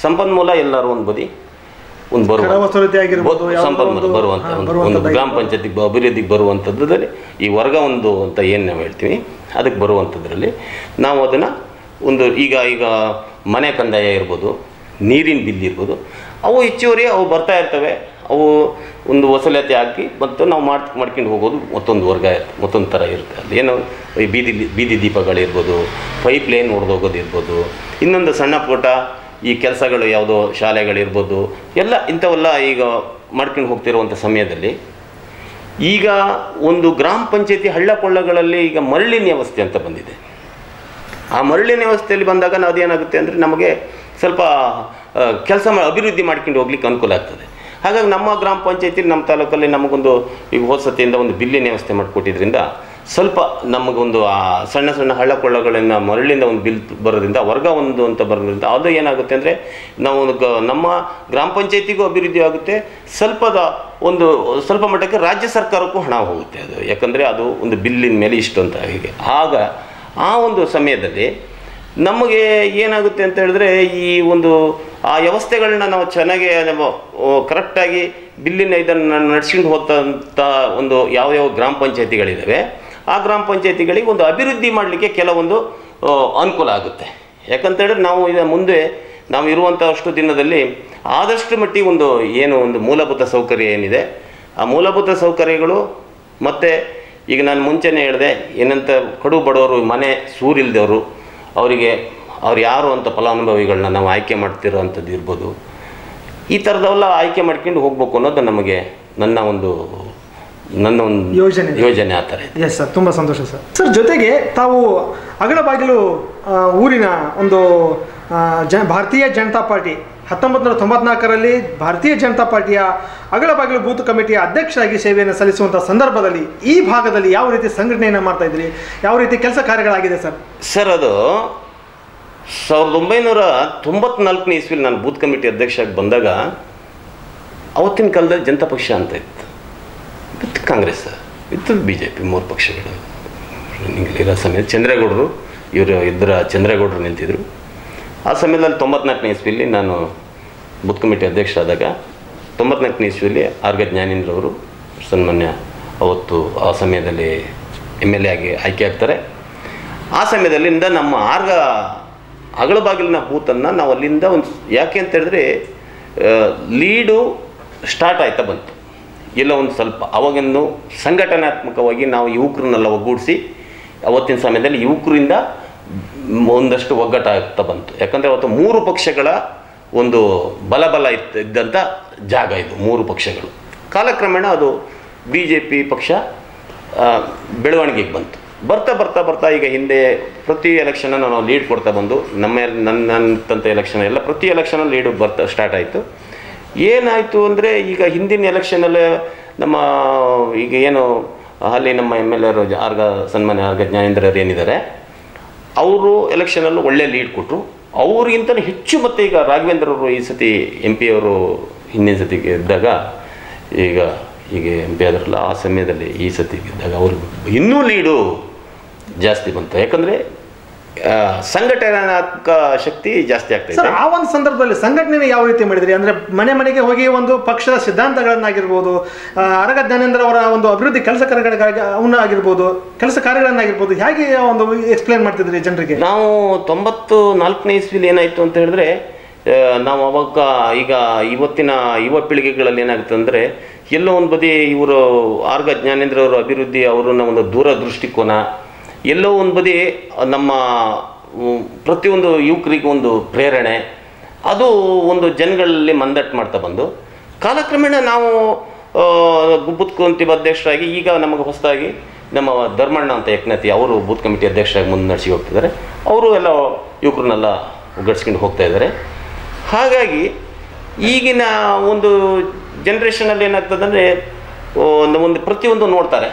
ಸಂಪನ್ಮೂಲ ಎಲ್ಲರೂ ಒಂದು ಬದಿ ಒಂದು ಸಂಪನ್ಮೂಲ ಬರುವಂಥ ಒಂದು ಗ್ರಾಮ ಪಂಚಾಯತಿಗೆ ಅಭಿವೃದ್ಧಿಗೆ ಬರುವಂಥದ್ದಲ್ಲಿ ಈ ವರ್ಗ ಒಂದು ಅಂತ ಏನು ನಾವು ಹೇಳ್ತೀವಿ ಅದಕ್ಕೆ ಬರುವಂಥದ್ರಲ್ಲಿ ನಾವು ಅದನ್ನು ಒಂದು ಈಗ ಮನೆ ಕಂದಾಯ ಇರ್ಬೋದು, ನೀರಿನ ಬಿಲ್ ಇರ್ಬೋದು, ಅವು ಹೆಚ್ಚುವರಿ ಅವು ಬರ್ತಾ ಇರ್ತವೆ. ಅವು ಒಂದು ವಸೂಲಾತಿ ಹಾಕಿ ಮತ್ತು ನಾವು ಮಾಡ್ಕೊಂಡು ಹೋಗೋದು ಮತ್ತೊಂದು ವರ್ಗ ಮತ್ತೊಂದು ಥರ ಇರುತ್ತೆ. ಅದೇನು ಈ ಬೀದಿ ದೀಪಗಳಿರ್ಬೋದು, ಪೈಪ್ ಲೈನ್ ಹೊಡೆದೋಗೋದಿರ್ಬೋದು, ಇನ್ನೊಂದು ಸಣ್ಣ ಪುಟ್ಟ ಈ ಕೆಲಸಗಳು ಯಾವುದೋ ಶಾಲೆಗಳಿರ್ಬೋದು, ಎಲ್ಲ ಇಂಥವೆಲ್ಲ ಈಗ ಮಾಡ್ಕೊಂಡು ಹೋಗ್ತಿರುವಂಥ ಸಮಯದಲ್ಲಿ ಈಗ ಒಂದು ಗ್ರಾಮ ಪಂಚಾಯತಿ ಹಳ್ಳ ಕೊಳ್ಳಗಳಲ್ಲಿ ಈಗ ಮರಳಿನ ವ್ಯವಸ್ಥೆ ಅಂತ ಬಂದಿದೆ. ಆ ಮರಳಿನ ವ್ಯವಸ್ಥೆಯಲ್ಲಿ ಬಂದಾಗ ನಾವು ಅದೇನಾಗುತ್ತೆ ಅಂದರೆ ನಮಗೆ ಸ್ವಲ್ಪ ಅಭಿವೃದ್ಧಿ ಮಾಡ್ಕೊಂಡು ಹೋಗ್ಲಿಕ್ಕೆ ಅನುಕೂಲ ಆಗ್ತದೆ. ಹಾಗಾಗಿ ನಮ್ಮ ಗ್ರಾಮ ಪಂಚಾಯತಿಲಿ ನಮ್ಮ ತಾಲೂಕಲ್ಲಿ ನಮಗೊಂದು ಈಗ ಹೋದ್ಸತಿಯಿಂದ ಒಂದು ಬಿಲ್ಲಿನ ವ್ಯವಸ್ಥೆ ಮಾಡಿಕೊಟ್ಟಿದ್ರಿಂದ ಸ್ವಲ್ಪ ನಮಗೊಂದು ಆ ಸಣ್ಣ ಸಣ್ಣ ಹಳ್ಳ ಕೊಳ್ಳಗಳಿಂದ ಮರಳಿಂದ ಒಂದು ಬಿಲ್ ಬರೋದ್ರಿಂದ ವರ್ಗ ಒಂದು ಅಂತ ಬರೋದ್ರಿಂದ ಅದು ಏನಾಗುತ್ತೆ ಅಂದರೆ ನಾವು ನಮ್ಮ ಗ್ರಾಮ ಪಂಚಾಯತಿಗೂ ಅಭಿವೃದ್ಧಿ ಆಗುತ್ತೆ, ಸ್ವಲ್ಪ ಮಟ್ಟಕ್ಕೆ ರಾಜ್ಯ ಸರ್ಕಾರಕ್ಕೂ ಹಣ ಹೋಗುತ್ತೆ. ಅದು ಯಾಕಂದರೆ ಅದು ಒಂದು ಬಿಲ್ಲಿನ ಮೇಲೆ ಇಷ್ಟು ಅಂತ ಹೀಗೆ. ಆಗ ಆ ಒಂದು ಸಮಯದಲ್ಲಿ ನಮಗೆ ಏನಾಗುತ್ತೆ ಅಂತ ಹೇಳಿದ್ರೆ ಈ ಒಂದು ಆ ವ್ಯವಸ್ಥೆಗಳನ್ನ ನಾವು ಚೆನ್ನಾಗಿ ಕರೆಕ್ಟಾಗಿ ಬಿಲ್ಲಿನ ಇದನ್ನು ನಡೆಸ್ಕೊಂಡು ಹೋದಂಥ ಒಂದು ಯಾವ ಗ್ರಾಮ ಪಂಚಾಯತಿಗಳಿದ್ದಾವೆ ಆ ಗ್ರಾಮ ಪಂಚಾಯತಿಗಳಿಗೆ ಒಂದು ಅಭಿವೃದ್ಧಿ ಮಾಡಲಿಕ್ಕೆ ಕೆಲವೊಂದು ಅನುಕೂಲ ಆಗುತ್ತೆ. ಯಾಕಂತೇಳಿದ್ರೆ ನಾವು ಈಗ ಮುಂದೆ ನಾವು ಇರುವಂಥ ಅಷ್ಟು ದಿನದಲ್ಲಿ ಆದಷ್ಟು ಮಟ್ಟಿಗೆ ಒಂದು ಮೂಲಭೂತ ಸೌಕರ್ಯ ಏನಿದೆ ಆ ಮೂಲಭೂತ ಸೌಕರ್ಯಗಳು, ಮತ್ತು ಈಗ ನಾನು ಮುಂಚೆನೇ ಹೇಳಿದೆ ಏನಂತ ಕಡು ಬಡವರು ಮನೆ ಸೂರಿಲ್ದವರು ಅವ್ರು ಯಾರು ಅಂತ ಫಲಾನುಭವಿಗಳನ್ನ ನಾವು ಆಯ್ಕೆ ಮಾಡ್ತಿರೋವಂಥದ್ದು ಇರ್ಬೋದು. ಈ ಥರದವೆಲ್ಲ ಆಯ್ಕೆ ಮಾಡ್ಕೊಂಡು ಹೋಗ್ಬೇಕು ಅನ್ನೋದು ನನ್ನ ಒಂದು ಯೋಜನೆ ಆ ಥರ ಇದೆ. ಎಸ್ ಸರ್, ತುಂಬ ಸಂತೋಷ ಸರ್. ಸರ್, ಜೊತೆಗೆ ತಾವು ಅಗಳಬಾಗಿಲು ಊರಿನ ಒಂದು ಭಾರತೀಯ ಜನತಾ ಪಾರ್ಟಿ 1994ರಲ್ಲಿ ಭಾರತೀಯ ಜನತಾ ಪಾರ್ಟಿಯ ಅಗಳಬಾಗಿಲು ಬೂತ್ ಕಮಿಟಿಯ ಅಧ್ಯಕ್ಷರಾಗಿ ಸೇವೆಯನ್ನು ಸಲ್ಲಿಸುವಂಥ ಸಂದರ್ಭದಲ್ಲಿ ಈ ಭಾಗದಲ್ಲಿ ಯಾವ ರೀತಿ ಸಂಘಟನೆಯನ್ನು ಮಾಡ್ತಾ ಇದ್ರಿ, ಯಾವ ರೀತಿ ಕೆಲಸ ಕಾರ್ಯಗಳಾಗಿದೆ ಸರ್? ಸರ್, ಅದು 1994ನೇ ಇಸ್ವಿಲಿ ನಾನು ಬೂತ್ ಕಮಿಟಿ ಅಧ್ಯಕ್ಷರಾಗಿ ಬಂದಾಗ ಅವತ್ತಿನ ಕಾಲದಲ್ಲಿ ಜನತಾ ಪಕ್ಷ ಅಂತ ಇತ್ತು, ವಿತ್ ಕಾಂಗ್ರೆಸ್, ವಿತ್ BJP, 3 ಪಕ್ಷಗಳು ಇರೋ ಸಮಯ ಚಂದ್ರೇಗೌಡರು ಚಂದ್ರೇಗೌಡರು ನಿಂತಿದ್ರು. ಆ ಸಮಯದಲ್ಲಿ 94ನೇ ಇಸ್ವಿಲಿ ನಾನು ಬೂತ್ ಕಮಿಟಿ ಅಧ್ಯಕ್ಷರಾದಾಗ 94ನೇ ಇಸ್ವಿಲಿ ಆರ್ಗ ಜ್ಞಾನೇಂದ್ರವರು ಸನ್ಮಾನ್ಯ ಅವತ್ತು ಆ ಸಮಯದಲ್ಲಿ MLA ಆಗಿ ಆಯ್ಕೆ ಆಗ್ತಾರೆ. ಆ ಸಮಯದಲ್ಲಿಂದ ನಮ್ಮ ಅಗಳಬಾಗಿಲಿನ ಬೂತನ್ನು ನಾವು ಅಲ್ಲಿಂದ ಯಾಕೆ ಅಂತ ಹೇಳಿದ್ರೆ ಲೀಡು ಸ್ಟಾರ್ಟ್ ಆಯ್ತಾ ಬಂತು. ಇಲ್ಲ ಒಂದು ಸ್ವಲ್ಪ ಅವಾಗಿನ್ನು ಸಂಘಟನಾತ್ಮಕವಾಗಿ ನಾವು ಯುವಕರನ್ನೆಲ್ಲ ಒಗ್ಗೂಡಿಸಿ ಅವತ್ತಿನ ಸಮಯದಲ್ಲಿ ಯುವಕರಿಂದ ಒಂದಷ್ಟು ಒಗ್ಗಟ್ಟಾಗ್ತಾ ಬಂತು. ಯಾಕಂದರೆ ಅವತ್ತು 3 ಪಕ್ಷಗಳ ಒಂದು ಬಲ ಇದ್ದಂಥ ಜಾಗ ಇದು. 3 ಪಕ್ಷಗಳು ಕಾಲಕ್ರಮೇಣ ಅದು BJP ಪಕ್ಷ ಬೆಳವಣಿಗೆಗೆ ಬಂತು. ಬರ್ತಾ ಈಗ ಹಿಂದೆ ಪ್ರತಿ ಎಲೆಕ್ಷನನ್ನು ನಾವು ಲೀಡ್ ಕೊಡ್ತಾ ಬಂದು ನನ್ನಂಥ ಎಲೆಕ್ಷನ್ ಎಲ್ಲ ಪ್ರತಿ ಎಲೆಕ್ಷನಲ್ಲಿ ಲೀಡು ಸ್ಟಾರ್ಟ್ ಆಯಿತು. ಏನಾಯಿತು ಅಂದರೆ ಈಗ ಹಿಂದಿನ ಎಲೆಕ್ಷನಲ್ಲಿ ನಮ್ಮ ಈಗ ಏನು ಅಲ್ಲಿ ನಮ್ಮ MLA ಸನ್ಮಾನ್ಯ ಆರ್ಗ ಜ್ಞಾನೇಂದ್ರರು ಏನಿದ್ದಾರೆ ಅವರು ಎಲೆಕ್ಷನಲ್ಲೂ ಒಳ್ಳೆ ಲೀಡ್ ಕೊಟ್ಟರು. ಅವ್ರಿಗಿಂತ ಹೆಚ್ಚು ಮತ್ತು ಈಗ ರಾಘವೇಂದ್ರವರು ಈ ಸತಿ MP ಅವರು ಹಿಂದಿನ ಸತಿಗೆ ಇದ್ದಾಗ ಈಗ MP ಆದ್ರಲ್ಲ ಆ ಸಮಯದಲ್ಲಿ ಈ ಸತಿ ಇದ್ದಾಗ ಅವರು ಇನ್ನೂ ಲೀಡು ಜಾಸ್ತಿ ಬಂತು. ಯಾಕಂದರೆ ಸಂಘಟನಾತ್ಮಕ ಶಕ್ತಿ ಜಾಸ್ತಿ ಆಗ್ತಾ ಸರ್, ಇದೆ. ಆ ಒಂದು ಸಂದರ್ಭದಲ್ಲಿ ಸಂಘಟನೆ ಯಾವ ರೀತಿ ಮಾಡಿದ್ರಿ? ಅಂದ್ರೆ ಮನೆ ಮನೆಗೆ ಹೋಗಿ ಒಂದು ಪಕ್ಷದ ಸಿದ್ಧಾಂತಗಳನ್ನಾಗಿರ್ಬೋದು, ಅರಗ ಜ್ಞಾನೇಂದ್ರ ಅವರ ಒಂದು ಅಭಿವೃದ್ಧಿ ಕೆಲಸ ಕಾರ್ಯಗಳನ್ನಾಗಿರ್ಬೋದು, ಕೆಲಸ ಕಾರ್ಯಗಳನ್ನಾಗಿರ್ಬೋದು, ಹೇಗೆ ಒಂದು ಎಕ್ಸ್ಪ್ಲೇನ್ ಮಾಡ್ತಿದ್ರಿ ಜನರಿಗೆ? ನಾವು 94ನೇ ಇಸ್ವಿಲಿ ಏನಾಯಿತು ಅಂತ ಹೇಳಿದ್ರೆ, ನಾವು ಅವಾಗ ಈಗ ಇವತ್ತಿನ ಯುವ ಪೀಳಿಗೆಗಳಲ್ಲಿ ಏನಾಗುತ್ತೆ ಅಂದರೆ, ಎಲ್ಲೋ ಒಂದು ಬದಿ ಇವರು ಆರ್ಗ ಜ್ಞಾನೇಂದ್ರ ಅವರ ಅಭಿವೃದ್ಧಿ ಅವರನ್ನ ಒಂದು ದೂರದೃಷ್ಟಿಕೋನ, ಎಲ್ಲೋ ಒಂದು ಬದಿ ನಮ್ಮ ಪ್ರತಿಯೊಂದು ಯುವಕರಿಗೂ ಒಂದು ಪ್ರೇರಣೆ, ಅದು ಒಂದು ಜನಗಳಲ್ಲಿ ಮಂದಟ್ಟು ಮಾಡ್ತಾ ಬಂದು ಕಾಲಕ್ರಮೇಣ ನಾವು ಬೂತ್ ಕಮಿಟಿ ಅಧ್ಯಕ್ಷರಾಗಿ, ಈಗ ನಮಗೆ ಹೊಸದಾಗಿ ನಮ್ಮ ಧರ್ಮಣ್ಣ ಅಂತ ಯಜ್ಞತಿ ಅವರು ಬೂತ್ ಕಮಿಟಿ ಅಧ್ಯಕ್ಷರಾಗಿ ಮುಂದೆ ನಡೆಸಿ ಹೋಗ್ತಿದ್ದಾರೆ. ಅವರು ಎಲ್ಲ ಯುವಕರನ್ನೆಲ್ಲ ಒಗ್ಗಡಿಸ್ಕೊಂಡು ಹೋಗ್ತಾ ಇದ್ದಾರೆ. ಹಾಗಾಗಿ ಈಗಿನ ಒಂದು ಜನ್ರೇಷನಲ್ಲಿ ಏನಾಗ್ತದಂದರೆ, ಒಂದು ಪ್ರತಿಯೊಂದು ನೋಡ್ತಾರೆ.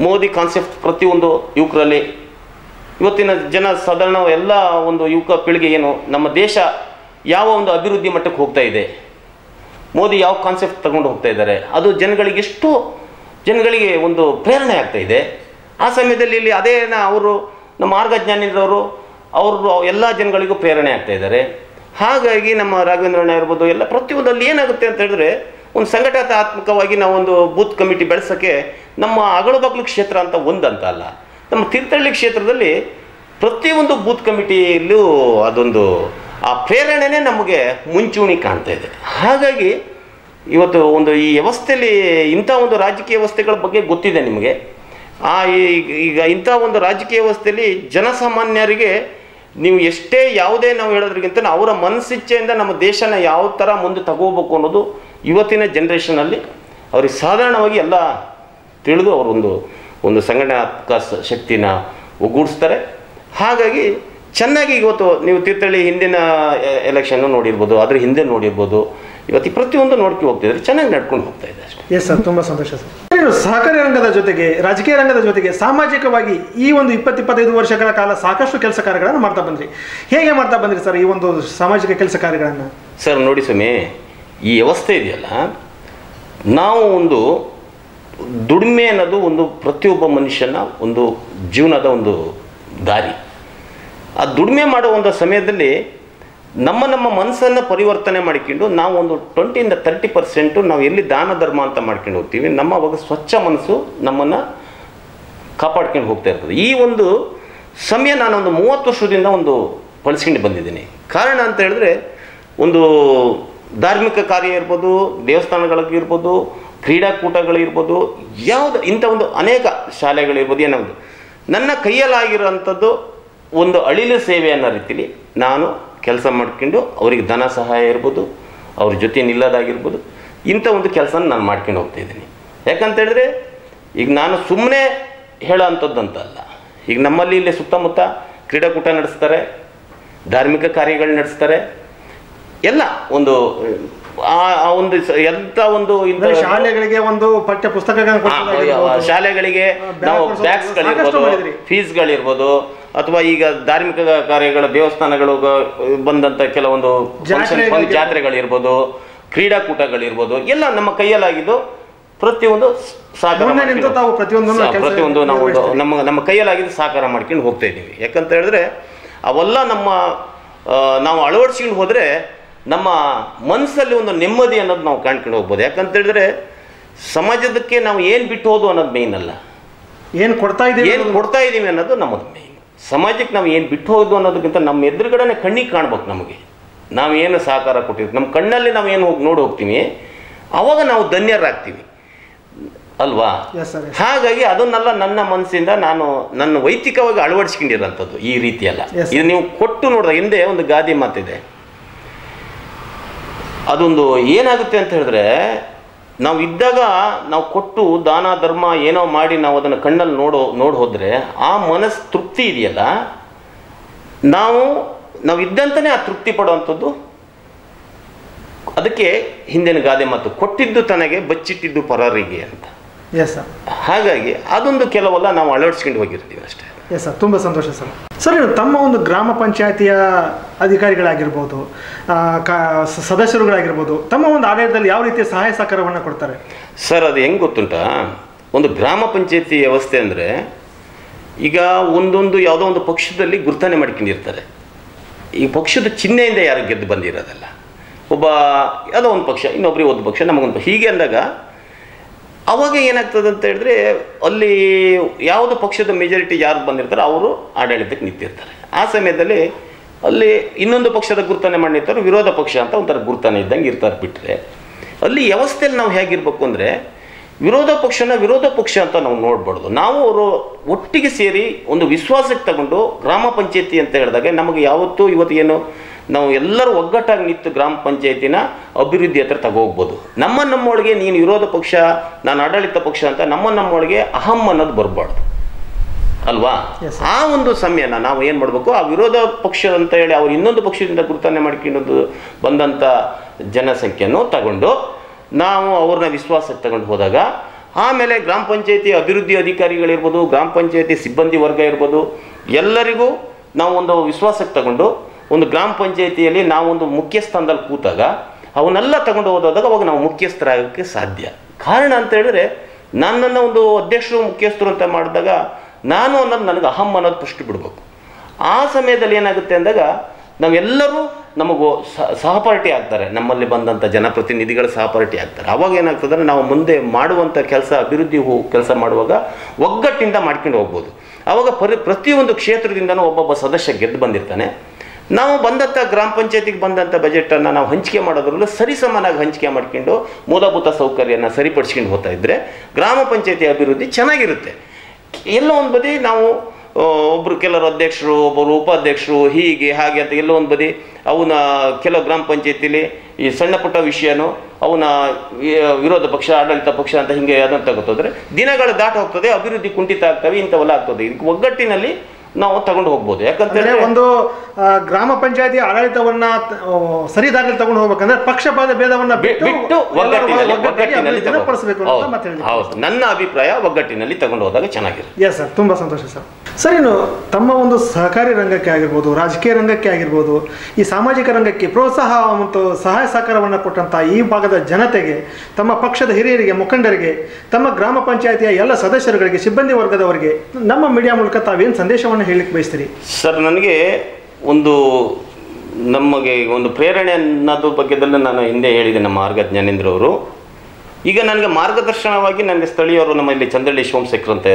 ಮೋದಿ ಕಾನ್ಸೆಪ್ಟ್ ಪ್ರತಿಯೊಂದು ಯುವಕರಲ್ಲಿ, ಇವತ್ತಿನ ಜನ ಸಾಧಾರಣ ಎಲ್ಲ ಒಂದು ಯುವಕ ಪೀಳಿಗೆ ಏನು, ನಮ್ಮ ದೇಶ ಯಾವ ಒಂದು ಅಭಿವೃದ್ಧಿ ಮಟ್ಟಕ್ಕೆ ಹೋಗ್ತಾ ಇದೆ, ಮೋದಿ ಯಾವ ಕಾನ್ಸೆಪ್ಟ್ ತಗೊಂಡು ಹೋಗ್ತಾ ಇದ್ದಾರೆ, ಅದು ಎಷ್ಟೋ ಜನಗಳಿಗೆ ಒಂದು ಪ್ರೇರಣೆ ಆಗ್ತಾ ಇದೆ. ಆ ಸಮಯದಲ್ಲಿ ಇಲ್ಲಿ ಅದೇ ಅವರು ನಮ್ಮ ಆರ್ಗ ಜ್ಞಾನೇಂದ್ರವರು ಅವರು ಎಲ್ಲ ಜನಗಳಿಗೂ ಪ್ರೇರಣೆ ಆಗ್ತಾ ಇದ್ದಾರೆ. ಹಾಗಾಗಿ ನಮ್ಮ ರಾಘವೇಂದ್ರಣ್ಣ ಇರ್ಬೋದು, ಎಲ್ಲ ಪ್ರತಿಯೊಂದಲ್ಲಿ ಏನಾಗುತ್ತೆ ಅಂತ ಹೇಳಿದ್ರೆ, ಒಂದು ಸಂಘಟನಾತ್ಮಕವಾಗಿ ನಾವೊಂದು ಬೂತ್ ಕಮಿಟಿ ಬೆಳೆಸೋಕ್ಕೆ ನಮ್ಮ ಅಗಳಬಾಗ್ಲು ಕ್ಷೇತ್ರ ಅಂತ ಒಂದಂತ ಅಲ್ಲ, ನಮ್ಮ ತೀರ್ಥಹಳ್ಳಿ ಕ್ಷೇತ್ರದಲ್ಲಿ ಪ್ರತಿಯೊಂದು ಬೂತ್ ಕಮಿಟಿಯಲ್ಲೂ ಅದೊಂದು ಆ ಪ್ರೇರಣೆನೇ ನಮಗೆ ಮುಂಚೂಣಿ ಕಾಣ್ತಾ ಇದೆ. ಹಾಗಾಗಿ ಇವತ್ತು ಒಂದು ಈ ವ್ಯವಸ್ಥೆಯಲ್ಲಿ ಇಂಥ ಒಂದು ರಾಜಕೀಯ ವ್ಯವಸ್ಥೆಗಳ ಬಗ್ಗೆ ಗೊತ್ತಿದೆ ನಿಮಗೆ. ಈಗ ಇಂಥ ಒಂದು ರಾಜಕೀಯ ವ್ಯವಸ್ಥೆಯಲ್ಲಿ ಜನಸಾಮಾನ್ಯರಿಗೆ ನೀವು ಎಷ್ಟೇ ಯಾವುದೇ ನಾವು ಹೇಳೋದ್ರಿಗಿಂತ ಅವರ ಮನಸ್ಸಿಚ್ಛೆಯಿಂದ ನಮ್ಮ ದೇಶನ ಯಾವ ಥರ ಮುಂದೆ ತಗೋಬೇಕು ಅನ್ನೋದು ಇವತ್ತಿನ ಜನ್ರೇಷನಲ್ಲಿ ಅವ್ರಿಗೆ ಸಾಧಾರಣವಾಗಿ ಎಲ್ಲ ತಿಳಿದು ಅವರು ಒಂದು ಸಂಘಟನಾತ್ಮಕ ಶಕ್ತಿನ ಒಗ್ಗೂಡಿಸ್ತಾರೆ. ಹಾಗಾಗಿ ಚೆನ್ನಾಗಿ ಇವತ್ತು ನೀವು ತೀರ್ಥಹಳ್ಳಿ ಹಿಂದಿನ ಎಲೆಕ್ಷನ್ನು ನೋಡಿರ್ಬೋದು, ಅದ್ರ ಹಿಂದೆ ನೋಡಿರ್ಬೋದು, ಇವತ್ತು ಪ್ರತಿಯೊಂದು ನೋಡ್ಕೊಂಡು ಹೋಗ್ತಿದ್ರೆ ಚೆನ್ನಾಗಿ ನಡ್ಕೊಂಡು ಹೋಗ್ತಾ ಇದೆ ಅಷ್ಟೇ. ಎಸ್ ಸರ್, ತುಂಬ ಸಂತೋಷ ಸರ್. ಸಹಕಾರಿ ರಂಗದ ಜೊತೆಗೆ ರಾಜಕೀಯ ರಂಗದ ಜೊತೆಗೆ ಸಾಮಾಜಿಕವಾಗಿ ಈ ಒಂದು 20-25 ವರ್ಷಗಳ ಕಾಲ ಸಾಕಷ್ಟು ಕೆಲಸ ಕಾರ್ಯಗಳನ್ನು ಮಾಡ್ತಾ ಬಂದ್ರಿ. ಹೇಗೆ ಮಾಡ್ತಾ ಬಂದ್ರಿ ಸರ್ ಈ ಒಂದು ಸಾಮಾಜಿಕ ಕೆಲಸ ಕಾರ್ಯಗಳನ್ನು? ಸರ್ ನೋಡಿ ಸ್ವಾಮಿ, ಈ ವ್ಯವಸ್ಥೆ ಇದೆಯಲ್ಲ, ನಾವು ಒಂದು ದುಡಿಮೆ ಅನ್ನೋದು ಒಂದು ಪ್ರತಿಯೊಬ್ಬ ಮನುಷ್ಯನ ಒಂದು ಜೀವನದ ಒಂದು ದಾರಿ. ಆ ದುಡಿಮೆ ಮಾಡೋ ಒಂದು ಸಮಯದಲ್ಲಿ ನಮ್ಮ ಮನಸ್ಸನ್ನು ಪರಿವರ್ತನೆ ಮಾಡಿಕೊಂಡು ನಾವು ಒಂದು 20-30% ನಾವು ಎಲ್ಲಿ ದಾನ ಧರ್ಮ ಅಂತ ಮಾಡ್ಕೊಂಡು ಹೋಗ್ತೀವಿ, ನಮ್ಮ ಅವಾಗ ಸ್ವಚ್ಛ ಮನಸ್ಸು ನಮ್ಮನ್ನು ಕಾಪಾಡ್ಕೊಂಡು ಹೋಗ್ತಾ ಇರ್ತದೆ. ಈ ಒಂದು ಸಮಯ ನಾನೊಂದು 30 ವರ್ಷದಿಂದ ಒಂದು ಬಳಸ್ಕೊಂಡು ಬಂದಿದ್ದೀನಿ. ಕಾರಣ ಅಂತ ಹೇಳಿದ್ರೆ, ಒಂದು ಧಾರ್ಮಿಕ ಕಾರ್ಯ ಇರ್ಬೋದು, ದೇವಸ್ಥಾನಗಳಿಗಿರ್ಬೋದು, ಕ್ರೀಡಾಕೂಟಗಳಿರ್ಬೋದು, ಯಾವುದು ಇಂಥ ಒಂದು ಅನೇಕ ಶಾಲೆಗಳಿರ್ಬೋದು, ಏನಾವುದು ನನ್ನ ಕೈಯಲ್ಲಾಗಿರೋಂಥದ್ದು ಒಂದು ಅಳಿಲು ಸೇವೆ ಅನ್ನೋ ರೀತಿಲಿ ನಾನು ಕೆಲಸ ಮಾಡ್ಕೊಂಡು ಅವರಿಗೆ ಧನ ಸಹಾಯ ಇರ್ಬೋದು, ಅವ್ರ ಜೊತೆ ನಿಲ್ಲೋದಾಗಿರ್ಬೋದು, ಇಂಥ ಒಂದು ಕೆಲಸನ ನಾನು ಮಾಡ್ಕೊಂಡು ಹೋಗ್ತಾಯಿದ್ದೀನಿ. ಯಾಕಂತ ಹೇಳಿದ್ರೆ, ಈಗ ನಾನು ಸುಮ್ಮನೆ ಹೇಳೋ ಅಂಥದ್ದಂತ ಅಲ್ಲ. ಈಗ ನಮ್ಮಲ್ಲಿ ಇಲ್ಲಿ ಸುತ್ತಮುತ್ತ ಕ್ರೀಡಾಕೂಟ ನಡೆಸ್ತಾರೆ, ಧಾರ್ಮಿಕ ಕಾರ್ಯಗಳು ನಡೆಸ್ತಾರೆ, ಎಲ್ಲ ಒಂದು ಒಂದು ಎಂಥ ಒಂದು ಶಾಲೆಗಳಿಗೆ ಒಂದು ಪಠ್ಯ ಪುಸ್ತಕಗಳನ್ನು, ಶಾಲೆಗಳಿಗೆ ನಾವು ಬ್ಯಾಗ್ಸ್ಗಳಿರ್ಬೋದು, ಫೀಸ್ಗಳಿರ್ಬೋದು, ಅಥವಾ ಈಗ ಧಾರ್ಮಿಕ ಕಾರ್ಯಗಳ ದೇವಸ್ಥಾನಗಳು ಬಂದಂಥ ಕೆಲವೊಂದು ಜಾತ್ರೆಗಳಿರ್ಬೋದು, ಕ್ರೀಡಾಕೂಟಗಳಿರ್ಬೋದು, ಎಲ್ಲ ನಮ್ಮ ಕೈಯಲ್ಲಾಗಿದ್ದು ಪ್ರತಿಯೊಂದು ಪ್ರತಿಯೊಂದು ನಾವು ನಮ್ಮ ಕೈಯಲ್ಲಾಗಿದ್ದು ಸಾಕಾರ ಮಾಡ್ಕೊಂಡು ಹೋಗ್ತಾ ಇದ್ದೀವಿ. ಯಾಕಂತ ಹೇಳಿದ್ರೆ ಅವೆಲ್ಲ ನಾವು ಅಳವಡಿಸ್ಕೊಂಡು ಹೋದರೆ ನಮ್ಮ ಮನಸ್ಸಲ್ಲಿ ಒಂದು ನೆಮ್ಮದಿ ಅನ್ನೋದು ನಾವು ಕಾಣ್ಕೊಂಡು ಹೋಗ್ಬೋದು. ಯಾಕಂತ ಹೇಳಿದ್ರೆ ಸಮಾಜದಕ್ಕೆ ನಾವು ಏನು ಬಿಟ್ಟು ಹೋದು ಅನ್ನೋದು ಮೇಯ್ನ್ ಅಲ್ಲ, ಏನು ಕೊಡ್ತಾ ಇದ್ದೀವಿ ಅನ್ನೋದು ನಮ್ಮದು ಮೇಯ್ನ್. ಸಮಾಜಕ್ಕೆ ನಾವು ಏನು ಬಿಟ್ಟು ಹೋಗೋದು ಅನ್ನೋದಕ್ಕಿಂತ ನಮ್ಮ ಎದುರುಗಡೆನೆ ಕಣ್ಣಿಗೆ ಕಾಣ್ಬೇಕು. ನಮಗೆ ನಾವೇನು ಸಹಕಾರ ಕೊಟ್ಟಿರ್ತೀವಿ, ನಮ್ಮ ಕಣ್ಣಲ್ಲಿ ನಾವು ಏನು ನೋಡಿ ಹೋಗ್ತೀವಿ, ಆವಾಗ ನಾವು ಧನ್ಯರಾಗ್ತೀವಿ ಅಲ್ವಾ? ಹಾಗಾಗಿ ಅದನ್ನೆಲ್ಲ ನನ್ನ ಮನಸ್ಸಿಂದ ನಾನು ನನ್ನ ವೈಯಕ್ತಿಕವಾಗಿ ಅಳವಡಿಸ್ಕೊಂಡಿರೋಂಥದ್ದು ಈ ರೀತಿಯಲ್ಲ. ಇದು ನೀವು ಕೊಟ್ಟು ನೋಡಿದ್ರೆ, ಹಿಂದೆ ಒಂದು ಗಾದೆ ಮಾತಿದೆ, ಅದೊಂದು ಏನಾಗುತ್ತೆ ಅಂತ ಹೇಳಿದ್ರೆ, ನಾವು ಇದ್ದಾಗ ನಾವು ಕೊಟ್ಟು ದಾನ ಧರ್ಮ ಏನೋ ಮಾಡಿ ನಾವು ಅದನ್ನು ಕಣ್ಣಲ್ಲಿ ನೋಡಿ ಹೋದರೆ ಆ ಮನಸ್ಸು ತೃಪ್ತಿ ಇದೆಯಲ್ಲ, ನಾವು ಇದ್ದಂತಲೇ ಆ ತೃಪ್ತಿ ಪಡುವಂಥದ್ದು. ಅದಕ್ಕೆ ಹಿಂದಿನ ಗಾದೆ ಮಾತು, ಕೊಟ್ಟಿದ್ದು ತನಗೆ ಬಚ್ಚಿಟ್ಟಿದ್ದು ಪರರಿಗೆ ಅಂತ. ಹಾಗಾಗಿ ಅದೊಂದು ಕೆಲವೆಲ್ಲ ನಾವು ಅಳವಡಿಸ್ಕೊಂಡು ಹೋಗಿರ್ತೀವಿ ಅಷ್ಟೇ. ಎಸ್ ಸರ್, ತುಂಬ ಸಂತೋಷ ಸರ್. ಸರ್, ತಮ್ಮ ಒಂದು ಗ್ರಾಮ ಪಂಚಾಯತಿಯ ಅಧಿಕಾರಿಗಳಾಗಿರ್ಬೋದು, ಸದಸ್ಯರುಗಳಾಗಿರ್ಬೋದು, ತಮ್ಮ ಒಂದು ಆಡಳಿತದಲ್ಲಿ ಯಾವ ರೀತಿಯ ಸಹಾಯ ಸಹಕಾರವನ್ನು ಕೊಡ್ತಾರೆ? ಸರ್, ಅದು ಹೆಂಗೆ ಗೊತ್ತುಂಟ, ಒಂದು ಗ್ರಾಮ ಪಂಚಾಯತಿ ವ್ಯವಸ್ಥೆ ಅಂದರೆ ಈಗ ಒಂದೊಂದು ಯಾವುದೋ ಒಂದು ಪಕ್ಷದಲ್ಲಿ ಗುರ್ತನೆ ಮಾಡ್ಕೊಂಡಿರ್ತಾರೆ. ಈ ಪಕ್ಷದ ಚಿಹ್ನೆಯಿಂದ ಯಾರು ಗೆದ್ದು ಬಂದಿರೋದಲ್ಲ. ಒಬ್ಬ ಯಾವುದೋ ಒಂದು ಪಕ್ಷ, ಇನ್ನೊಬ್ಬರಿಗೆ ಒಂದು ಪಕ್ಷ, ನಮಗೊಂದು ಹೀಗೆ ಅಂದಾಗ ಅವಾಗ ಏನಾಗ್ತದೆ ಅಂತ ಹೇಳಿದ್ರೆ, ಅಲ್ಲಿ ಯಾವುದು ಪಕ್ಷದ ಮೆಜಾರಿಟಿ ಯಾರು ಬಂದಿರ್ತಾರೆ ಅವರು ಆಡಳಿತಕ್ಕೆ ನಿಂತಿರ್ತಾರೆ. ಆ ಸಮಯದಲ್ಲಿ ಅಲ್ಲಿ ಇನ್ನೊಂದು ಪಕ್ಷದ ಗುರ್ತನೆ ಮಾಡಿರ್ತಾರೆ, ವಿರೋಧ ಪಕ್ಷ ಅಂತ ಒಂಥರ ಗುರ್ತನೆ ಇದ್ದಂಗೆ ಇರ್ತಾರೆ. ಬಿಟ್ಟರೆ ಅಲ್ಲಿ ವ್ಯವಸ್ಥೆಯಲ್ಲಿ ನಾವು ಹೇಗಿರ್ಬೇಕು ಅಂದರೆ, ವಿರೋಧ ಪಕ್ಷ ಅಂತ ನಾವು ನೋಡ್ಬಾರ್ದು. ನಾವು ಅವರು ಒಟ್ಟಿಗೆ ಸೇರಿ ಒಂದು ವಿಶ್ವಾಸಕ್ಕೆ ತಗೊಂಡು ಗ್ರಾಮ ಪಂಚಾಯತಿ ಅಂತ ಹೇಳಿದಾಗ ನಮಗೆ ಯಾವತ್ತೂ ಇವತ್ತು ಏನು ನಾವು ಎಲ್ಲರೂ ಒಗ್ಗಟ್ಟಾಗಿ ನಿಂತು ಗ್ರಾಮ ಪಂಚಾಯತಿನ ಅಭಿವೃದ್ಧಿ ಹತ್ರ ತಗೋಗ್ಬೋದು. ನಮ್ಮೊಳಗೆ ನೀನು ವಿರೋಧ ಪಕ್ಷ, ನಾನು ಆಡಳಿತ ಪಕ್ಷ ಅಂತ ನಮ್ಮೊಳಗೆ ಅಹಂ ಅನ್ನೋದು ಬರಬಾರ್ದು ಅಲ್ವಾ? ಆ ಒಂದು ಸಮಯನ ನಾವು ಏನು ಮಾಡಬೇಕು, ಆ ವಿರೋಧ ಪಕ್ಷ ಅಂತ ಹೇಳಿ ಅವ್ರು ಇನ್ನೊಂದು ಪಕ್ಷದಿಂದ ಗುರುತನೆ ಮಾಡ್ಕೊಂಡು ಬಂದಂಥ ಜನಸಂಖ್ಯೆಯನ್ನು ತಗೊಂಡು ನಾವು ಅವ್ರನ್ನ ವಿಶ್ವಾಸಕ್ಕೆ ತಗೊಂಡು ಹೋದಾಗ, ಆಮೇಲೆ ಗ್ರಾಮ ಪಂಚಾಯತಿ ಅಭಿವೃದ್ಧಿ ಅಧಿಕಾರಿಗಳಿರ್ಬೋದು, ಗ್ರಾಮ ಪಂಚಾಯತಿ ಸಿಬ್ಬಂದಿ ವರ್ಗ ಇರ್ಬೋದು, ಎಲ್ಲರಿಗೂ ನಾವು ಒಂದು ವಿಶ್ವಾಸಕ್ಕೆ ತಗೊಂಡು ಒಂದು ಗ್ರಾಮ ಪಂಚಾಯತಿಯಲ್ಲಿ ನಾವೊಂದು ಮುಖ್ಯ ಸ್ಥಾನದಲ್ಲಿ ಕೂತಾಗ ಅವನ್ನೆಲ್ಲ ತಗೊಂಡು ಹೋದಾಗ ಅವಾಗ ನಾವು ಮುಖ್ಯಸ್ಥರಾಗೋಕ್ಕೆ ಸಾಧ್ಯ. ಕಾರಣ ಅಂತ ಹೇಳಿದ್ರೆ, ನನ್ನನ್ನು ಒಂದು ಅಧ್ಯಕ್ಷರು ಮುಖ್ಯಸ್ಥರು ಅಂತ ಮಾಡಿದಾಗ ನಾನು ಅನ್ನೋದು ನನಗೆ ಅಹಂ ಅನ್ನೋದು ಫಸ್ಟ್ ಬಿಡಬೇಕು. ಆ ಸಮಯದಲ್ಲಿ ಏನಾಗುತ್ತೆ ಅಂದಾಗ ನಾವೆಲ್ಲರೂ ನಮಗೂ ಸಹಪಾಠಿ ಆಗ್ತಾರೆ, ನಮ್ಮಲ್ಲಿ ಬಂದಂಥ ಜನಪ್ರತಿನಿಧಿಗಳು ಸಹಪಾಠಿ ಆಗ್ತಾರೆ. ಅವಾಗ ಏನಾಗ್ತದೆ, ನಾವು ಮುಂದೆ ಮಾಡುವಂಥ ಕೆಲಸ, ಅಭಿವೃದ್ಧಿ ಕೆಲಸ ಮಾಡುವಾಗ ಒಗ್ಗಟ್ಟಿಂದ ಮಾಡ್ಕೊಂಡು ಹೋಗ್ಬೋದು. ಆವಾಗ ಪ್ರತಿಯೊಂದು ಕ್ಷೇತ್ರದಿಂದನೂ ಒಬ್ಬೊಬ್ಬ ಸದಸ್ಯ ಗೆದ್ದು ಬಂದಿರ್ತಾನೆ. ನಾವು ಬಂದಂಥ ಗ್ರಾಮ ಪಂಚಾಯತಿಗೆ ಬಂದಂಥ ಬಜೆಟನ್ನು ನಾವು ಹಂಚಿಕೆ ಮಾಡೋದ್ರಲ್ಲೂ ಸರಿಸಮಾನಾಗಿ ಹಂಚಿಕೆ ಮಾಡ್ಕೊಂಡು ಮೂಲಭೂತ ಸೌಕರ್ಯನ ಸರಿಪಡಿಸ್ಕೊಂಡು ಹೋಗ್ತಾ ಇದ್ದರೆ ಗ್ರಾಮ ಪಂಚಾಯತಿ ಅಭಿವೃದ್ಧಿ ಚೆನ್ನಾಗಿರುತ್ತೆ. ಎಲ್ಲೋ ಒಂದು ಬದಿ ನಾವು ಕೆಲವರು ಅಧ್ಯಕ್ಷರು, ಒಬ್ಬರು ಉಪಾಧ್ಯಕ್ಷರು, ಹೀಗೆ ಹಾಗೆ ಅಂತ ಎಲ್ಲೋ ಒಂದು ಬದಿ ಅವನ ಕೆಲವು ಗ್ರಾಮ ಪಂಚಾಯತಿಲಿ ಈ ಸಣ್ಣ ಪುಟ್ಟ ವಿಷಯನೂ ಅವನ ವಿರೋಧ ಪಕ್ಷ, ಆಡಳಿತ ಪಕ್ಷ ಅಂತ ಹಿಂಗೆ ಅದನ್ನು ತಗೋತಂದ್ರೆ ದಿನಗಳು ದಾಟ ಹೋಗ್ತದೆ, ಅಭಿವೃದ್ಧಿ ಕುಂಠಿತ ಆಗ್ತವೆ, ಇಂಥವೆಲ್ಲ ಆಗ್ತದೆ. ಇದಕ್ಕೆ ಒಗ್ಗಟ್ಟಿನಲ್ಲಿ ನಾವು ತಗೊಂಡು ಹೋಗ್ಬೋದು. ಯಾಕಂತಂದ್ರೆ ಒಂದು ಗ್ರಾಮ ಪಂಚಾಯತಿ ಆಡಳಿತವನ್ನ ಸರಿದಾರಿಯಲ್ಲಿ ತಗೊಂಡು ಹೋಗ್ಬೇಕಂದ್ರೆ ಪಕ್ಷಪಾತ ಭೇದವನ್ನ ಬಿಟ್ಟು ಒಗ್ಗಟ್ಟಿನಲ್ಲಿ ನನ್ನ ಅಭಿಪ್ರಾಯ ಒಗ್ಗಟ್ಟಿನಲ್ಲಿ ತಗೊಂಡು ಹೋದಾಗ ಚೆನ್ನಾಗಿರುತ್ತೆ. ಎಸ್ ಸರ್, ತುಂಬಾ ಸಂತೋಷ ಸರ್. ಸರ್, ಇನ್ನು ತಮ್ಮ ಒಂದು ಸಹಕಾರಿ ರಂಗಕ್ಕೆ ಆಗಿರ್ಬೋದು, ರಾಜಕೀಯ ರಂಗಕ್ಕೆ ಆಗಿರ್ಬೋದು, ಈ ಸಾಮಾಜಿಕ ರಂಗಕ್ಕೆ ಪ್ರೋತ್ಸಾಹ ಮತ್ತು ಸಹಾಯ ಸಹಕಾರವನ್ನು ಕೊಟ್ಟಂತ ಈ ಭಾಗದ ಜನತೆಗೆ, ತಮ್ಮ ಪಕ್ಷದ ಹಿರಿಯರಿಗೆ, ಮುಖಂಡರಿಗೆ, ತಮ್ಮ ಗ್ರಾಮ ಪಂಚಾಯತಿಯ ಎಲ್ಲ ಸದಸ್ಯರುಗಳಿಗೆ, ಸಿಬ್ಬಂದಿ ವರ್ಗದವರಿಗೆ ನಮ್ಮ ಮೀಡಿಯಾ ಮೂಲಕ ತಾವೇನು ಸಂದೇಶವನ್ನು ಹೇಳಲಿಕ್ಕೆ ಬಯಸ್ತೀರಿ? ಸರ್, ನನಗೆ ನಮಗೆ ಒಂದು ಪ್ರೇರಣೆ ಅನ್ನೋದ್ರ ಬಗ್ಗೆದಲ್ಲೂ ನಾನು ಹಿಂದೆ ಹೇಳಿದೆ. ನಮ್ಮ ಆರ್ಗ ಜ್ಞಾನೇಂದ್ರ ಅವರು ಈಗ ನನಗೆ ಮಾರ್ಗದರ್ಶನವಾಗಿ ನನಗೆ ಸ್ಥಳೀಯರು, ನಮ್ಮ ಇಲ್ಲಿ ಚಂದ್ರಳ್ಳಿ ಸೋಮಶೇಖರ್ ಅಂತ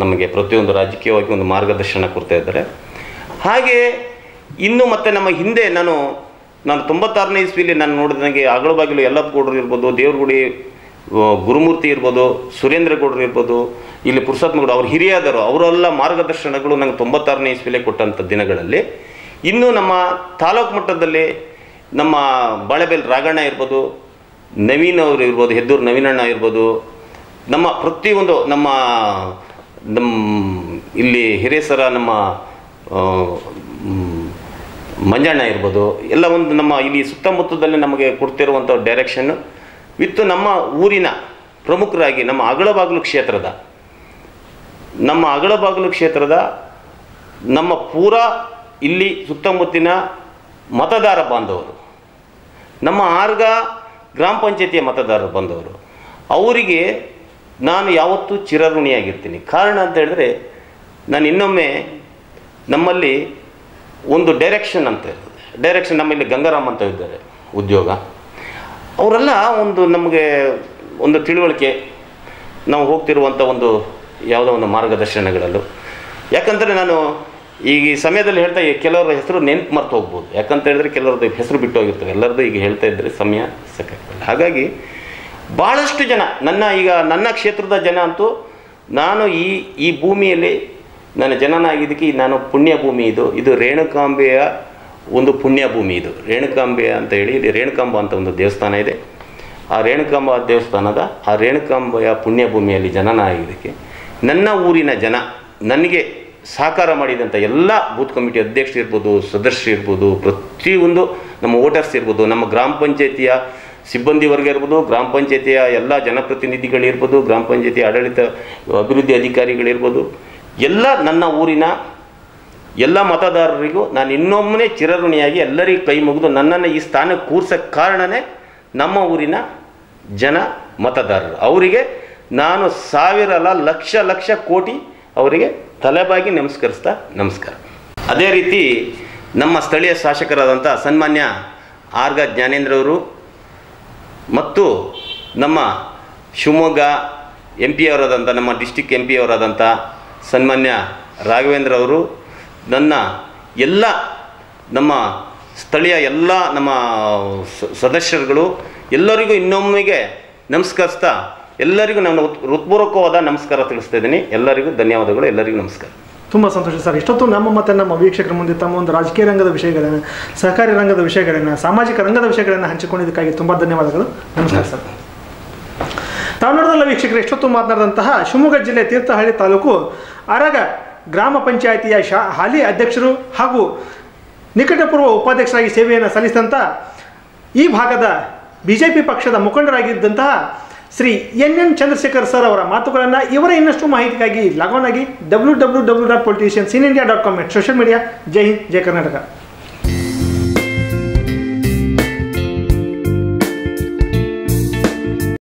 ನಮಗೆ ಪ್ರತಿಯೊಂದು ರಾಜಕೀಯವಾಗಿ ಒಂದು ಮಾರ್ಗದರ್ಶನ ಕೊಡ್ತಾ ಇದ್ದಾರೆ. ಹಾಗೆ ಇನ್ನು ಮತ್ತೆ ನಮ್ಮ ಹಿಂದೆ ನಾನು 96ನೇ ಇಸ್ವಿಲಿ ನಾನು ನೋಡಿದಂಗೆ ಅಗಳಬಾಗಿಲು ಯಲ್ಲಪ್ಪಗೌಡರು ಇರ್ಬೋದು, ದೇವ್ರಗುಡಿ ಗುರುಮೂರ್ತಿ ಇರ್ಬೋದು, ಸುರೇಂದ್ರ ಗೌಡರು ಇರ್ಬೋದು, ಇಲ್ಲಿ ಪುರುಷೋತ್ತಮಗೌಡ ಅವ್ರು ಹಿರಿಯದರು, ಅವರೆಲ್ಲ ಮಾರ್ಗದರ್ಶನಗಳು ನನಗೆ 96ನೇ ಇಸ್ವಿಲೇ ಕೊಟ್ಟಂಥ ದಿನಗಳಲ್ಲಿ. ಇನ್ನು ನಮ್ಮ ತಾಲೂಕು ಮಟ್ಟದಲ್ಲಿ ನಮ್ಮ ಬಾಳೆಬೇಲ್ ರಾಘಣ್ಣ ಇರ್ಬೋದು, ನವೀನ್ ಅವರು ಇರ್ಬೋದು, ಹೆದ್ದೂರು ನವೀನಣ್ಣ ಇರ್ಬೋದು, ನಮ್ಮ ಪ್ರತಿಯೊಂದು ನಮ್ಮ ಇಲ್ಲಿ ಹಿರೇಸರ ನಮ್ಮ ಮಂಜಣ್ಣ ಇರ್ಬೋದು, ಎಲ್ಲ ಒಂದು ನಮ್ಮ ಇಲ್ಲಿ ಸುತ್ತಮುತ್ತದಲ್ಲಿ ನಮಗೆ ಕೊಡ್ತಿರುವಂಥ ಡೈರೆಕ್ಷನ್ನು ವಿತ್ತು ನಮ್ಮ ಊರಿನ ಪ್ರಮುಖರಾಗಿ ನಮ್ಮ ಅಗಳಬಾಗಿಲು ಕ್ಷೇತ್ರದ ನಮ್ಮ ಪೂರಾ ಇಲ್ಲಿ ಸುತ್ತಮುತ್ತಿನ ಮತದಾರ ಬಾಂಧವರು, ನಮ್ಮ ಆರ್ಗ ಗ್ರಾಮ ಪಂಚಾಯತಿಯ ಮತದಾರ ಬಾಂಧವರು, ಅವರಿಗೆ ನಾನು ಯಾವತ್ತೂ ಚಿರಋಣಿಯಾಗಿರ್ತೀನಿ. ಕಾರಣ ಅಂತ ಹೇಳಿದ್ರೆ, ನಾನು ಇನ್ನೊಮ್ಮೆ ನಮ್ಮಲ್ಲಿ ಒಂದು ಡೈರೆಕ್ಷನ್ ಅಂತ ಇರ್ತದೆ. ಡೈರೆಕ್ಷನ್ ನಮ್ಮಲ್ಲಿ ಗಂಗಾರಾಮ್ ಅಂತ ಇದ್ದಾರೆ ಉದ್ಯೋಗ, ಅವರೆಲ್ಲ ಒಂದು ನಮಗೆ ಒಂದು ತಿಳುವಳಿಕೆ, ನಾವು ಹೋಗ್ತಿರುವಂಥ ಒಂದು ಯಾವುದೋ ಒಂದು ಮಾರ್ಗದರ್ಶನಗಳಲ್ಲೂ. ಯಾಕಂದರೆ ನಾನು ಈಗ ಈ ಸಮಯದಲ್ಲಿ ಹೇಳ್ತಾ ಕೆಲವರ ಹೆಸರು ನೆನಪು ಮರ್ತು ಹೋಗ್ಬೋದು. ಯಾಕಂತ ಹೇಳಿದ್ರೆ ಕೆಲವ್ರದ್ದು ಹೆಸರು ಬಿಟ್ಟು ಹೋಗಿರ್ತವೆ, ಎಲ್ಲರದ್ದು ಈಗ ಹೇಳ್ತಾ ಇದ್ದರೆ ಸಮಯ ಸಾಕಾಗ್ತದೆ. ಹಾಗಾಗಿ ಭಾಳಷ್ಟು ಜನ ನನ್ನ ಕ್ಷೇತ್ರದ ಜನ ಅಂತೂ, ನಾನು ಈ ಭೂಮಿಯಲ್ಲಿ ನನ್ನ ಜನನ ಆಗಿದ್ದಕ್ಕೆ ನಾನು ಪುಣ್ಯ ಭೂಮಿ, ಇದು ರೇಣುಕಾಂಬೆಯ ಒಂದು ಪುಣ್ಯ ಭೂಮಿ. ಇದು ರೇಣುಕಾಂಬೆ ಅಂತ ಹೇಳಿ, ಇಲ್ಲಿ ರೇಣುಕಾಂಬ ಅಂತ ಒಂದು ದೇವಸ್ಥಾನ ಇದೆ. ಆ ರೇಣುಕಾಂಬ ದೇವಸ್ಥಾನದ ಆ ರೇಣುಕಾಂಬೆಯ ಪುಣ್ಯ ಭೂಮಿಯಲ್ಲಿ ಜನನ ಆಗಿದ್ದಕ್ಕೆ ನನ್ನ ಊರಿನ ಜನ ನನಗೆ ಸಹಕಾರ ಮಾಡಿದಂಥ ಎಲ್ಲ ಬೂತ್ ಕಮಿಟಿ ಅಧ್ಯಕ್ಷರು ಇರ್ಬೋದು, ಸದಸ್ಯರು ಇರ್ಬೋದು, ಪ್ರತಿಯೊಂದು ನಮ್ಮ ವೋಟರ್ಸ್ ಇರ್ಬೋದು, ನಮ್ಮ ಗ್ರಾಮ ಪಂಚಾಯತಿಯ ಸಿಬ್ಬಂದಿ ವರ್ಗ ಇರ್ಬೋದು, ಗ್ರಾಮ ಪಂಚಾಯತಿಯ ಎಲ್ಲ ಜನಪ್ರತಿನಿಧಿಗಳಿರ್ಬೋದು, ಗ್ರಾಮ ಪಂಚಾಯತಿ ಆಡಳಿತ ಅಭಿವೃದ್ಧಿ ಅಧಿಕಾರಿಗಳಿರ್ಬೋದು, ಎಲ್ಲ ನನ್ನ ಊರಿನ ಎಲ್ಲ ಮತದಾರರಿಗೂ ನಾನು ಇನ್ನೊಮ್ಮೆ ಚಿರಋಣಿಯಾಗಿ ಎಲ್ಲರಿಗೂ ಕೈ ಮುಗಿದು ನನ್ನನ್ನು ಈ ಸ್ಥಾನಕ್ಕೆ ಕೂರ್ಸೋಕ್ಕೆ ಕಾರಣವೇ ನಮ್ಮ ಊರಿನ ಜನ ಮತದಾರರು. ಅವರಿಗೆ ನಾನು ಸಾವಿರ ಅಲ್ಲ ಲಕ್ಷ ಕೋಟಿ ಅವರಿಗೆ ತಲೆಬಾಗಿ ನಮಸ್ಕರಿಸ್ತಾ ನಮಸ್ಕಾರ. ಅದೇ ರೀತಿ ನಮ್ಮ ಸ್ಥಳೀಯ ಶಾಸಕರಾದಂಥ ಸನ್ಮಾನ್ಯ ಆರ್ಗ ಜ್ಞಾನೇಂದ್ರವರು ಮತ್ತು ನಮ್ಮ ಶಿವಮೊಗ್ಗ ಎಂ ಪಿ ಅವರಾದಂಥ ನಮ್ಮ ಡಿಸ್ಟಿಕ್ ಎಂ ಪಿ ಅವರಾದಂಥ ಸನ್ಮಾನ್ಯ ರಾಘವೇಂದ್ರ ಅವರು, ನನ್ನ ಎಲ್ಲ ನಮ್ಮ ಸ್ಥಳೀಯ ಎಲ್ಲ ನಮ್ಮ ಸದಸ್ಯರುಗಳು ಎಲ್ಲರಿಗೂ ಇನ್ನೊಮ್ಮೆಗೆ ನಮಸ್ಕರಿಸ್ತಾ ಎಲ್ಲರಿಗೂ ನಾನು ಹೃತ್ಪೂರ್ವಕವಾದ ನಮಸ್ಕಾರ ತಿಳಿಸ್ತಾ ಇದ್ದೀನಿ. ಎಲ್ಲರಿಗೂ ಧನ್ಯವಾದಗಳು. ಎಲ್ಲರಿಗೂ ನಮಸ್ಕಾರ. ತುಂಬ ಸಂತೋಷ ಸರ್. ಇಷ್ಟೊತ್ತು ನಮ್ಮ ಮತ್ತು ನಮ್ಮ ವೀಕ್ಷಕರ ಮುಂದೆ ತಮ್ಮ ಒಂದು ರಾಜಕೀಯ ರಂಗದ ವಿಷಯಗಳನ್ನು, ಸಹಕಾರಿ ರಂಗದ ವಿಷಯಗಳನ್ನು, ಸಾಮಾಜಿಕ ರಂಗದ ವಿಷಯಗಳನ್ನು ಹಂಚಿಕೊಂಡಿದ್ದಕ್ಕಾಗಿ ತುಂಬ ಧನ್ಯವಾದಗಳು. ನಮಸ್ಕಾರ ಸರ್. ತಾವು ನೋಡಿದಲ್ಲ ವೀಕ್ಷಕರು, ಇಷ್ಟೊತ್ತು ಮಾತನಾಡಿದಂತಹ ಶಿವಮೊಗ್ಗ ಜಿಲ್ಲೆ ತೀರ್ಥಹಳ್ಳಿ ತಾಲೂಕು ಅರಗ ಗ್ರಾಮ ಪಂಚಾಯಿತಿಯ ಹಾಲಿ ಅಧ್ಯಕ್ಷರು ಹಾಗೂ ನಿಕಟಪೂರ್ವ ಉಪಾಧ್ಯಕ್ಷರಾಗಿ ಸೇವೆಯನ್ನು ಸಲ್ಲಿಸಿದಂಥ ಈ ಭಾಗದ BJP ಪಕ್ಷದ ಮುಖಂಡರಾಗಿದ್ದಂತಹ ಶ್ರೀ NN ಚಂದ್ರಶೇಖರ್ ಸರ್ ಅವರ ಮಾತುಗಳನ್ನು, ಇವರ ಇನ್ನಷ್ಟು ಮಾಹಿತಿಗಾಗಿ ಲಾಗ್ ಆನ್ ಆಗಿ www.politiciansinIndia.com ಸೋಷಿಯಲ್ ಮೀಡಿಯಾ. ಜೈ ಹಿಂದ್, ಜೈ ಕರ್ನಾಟಕ.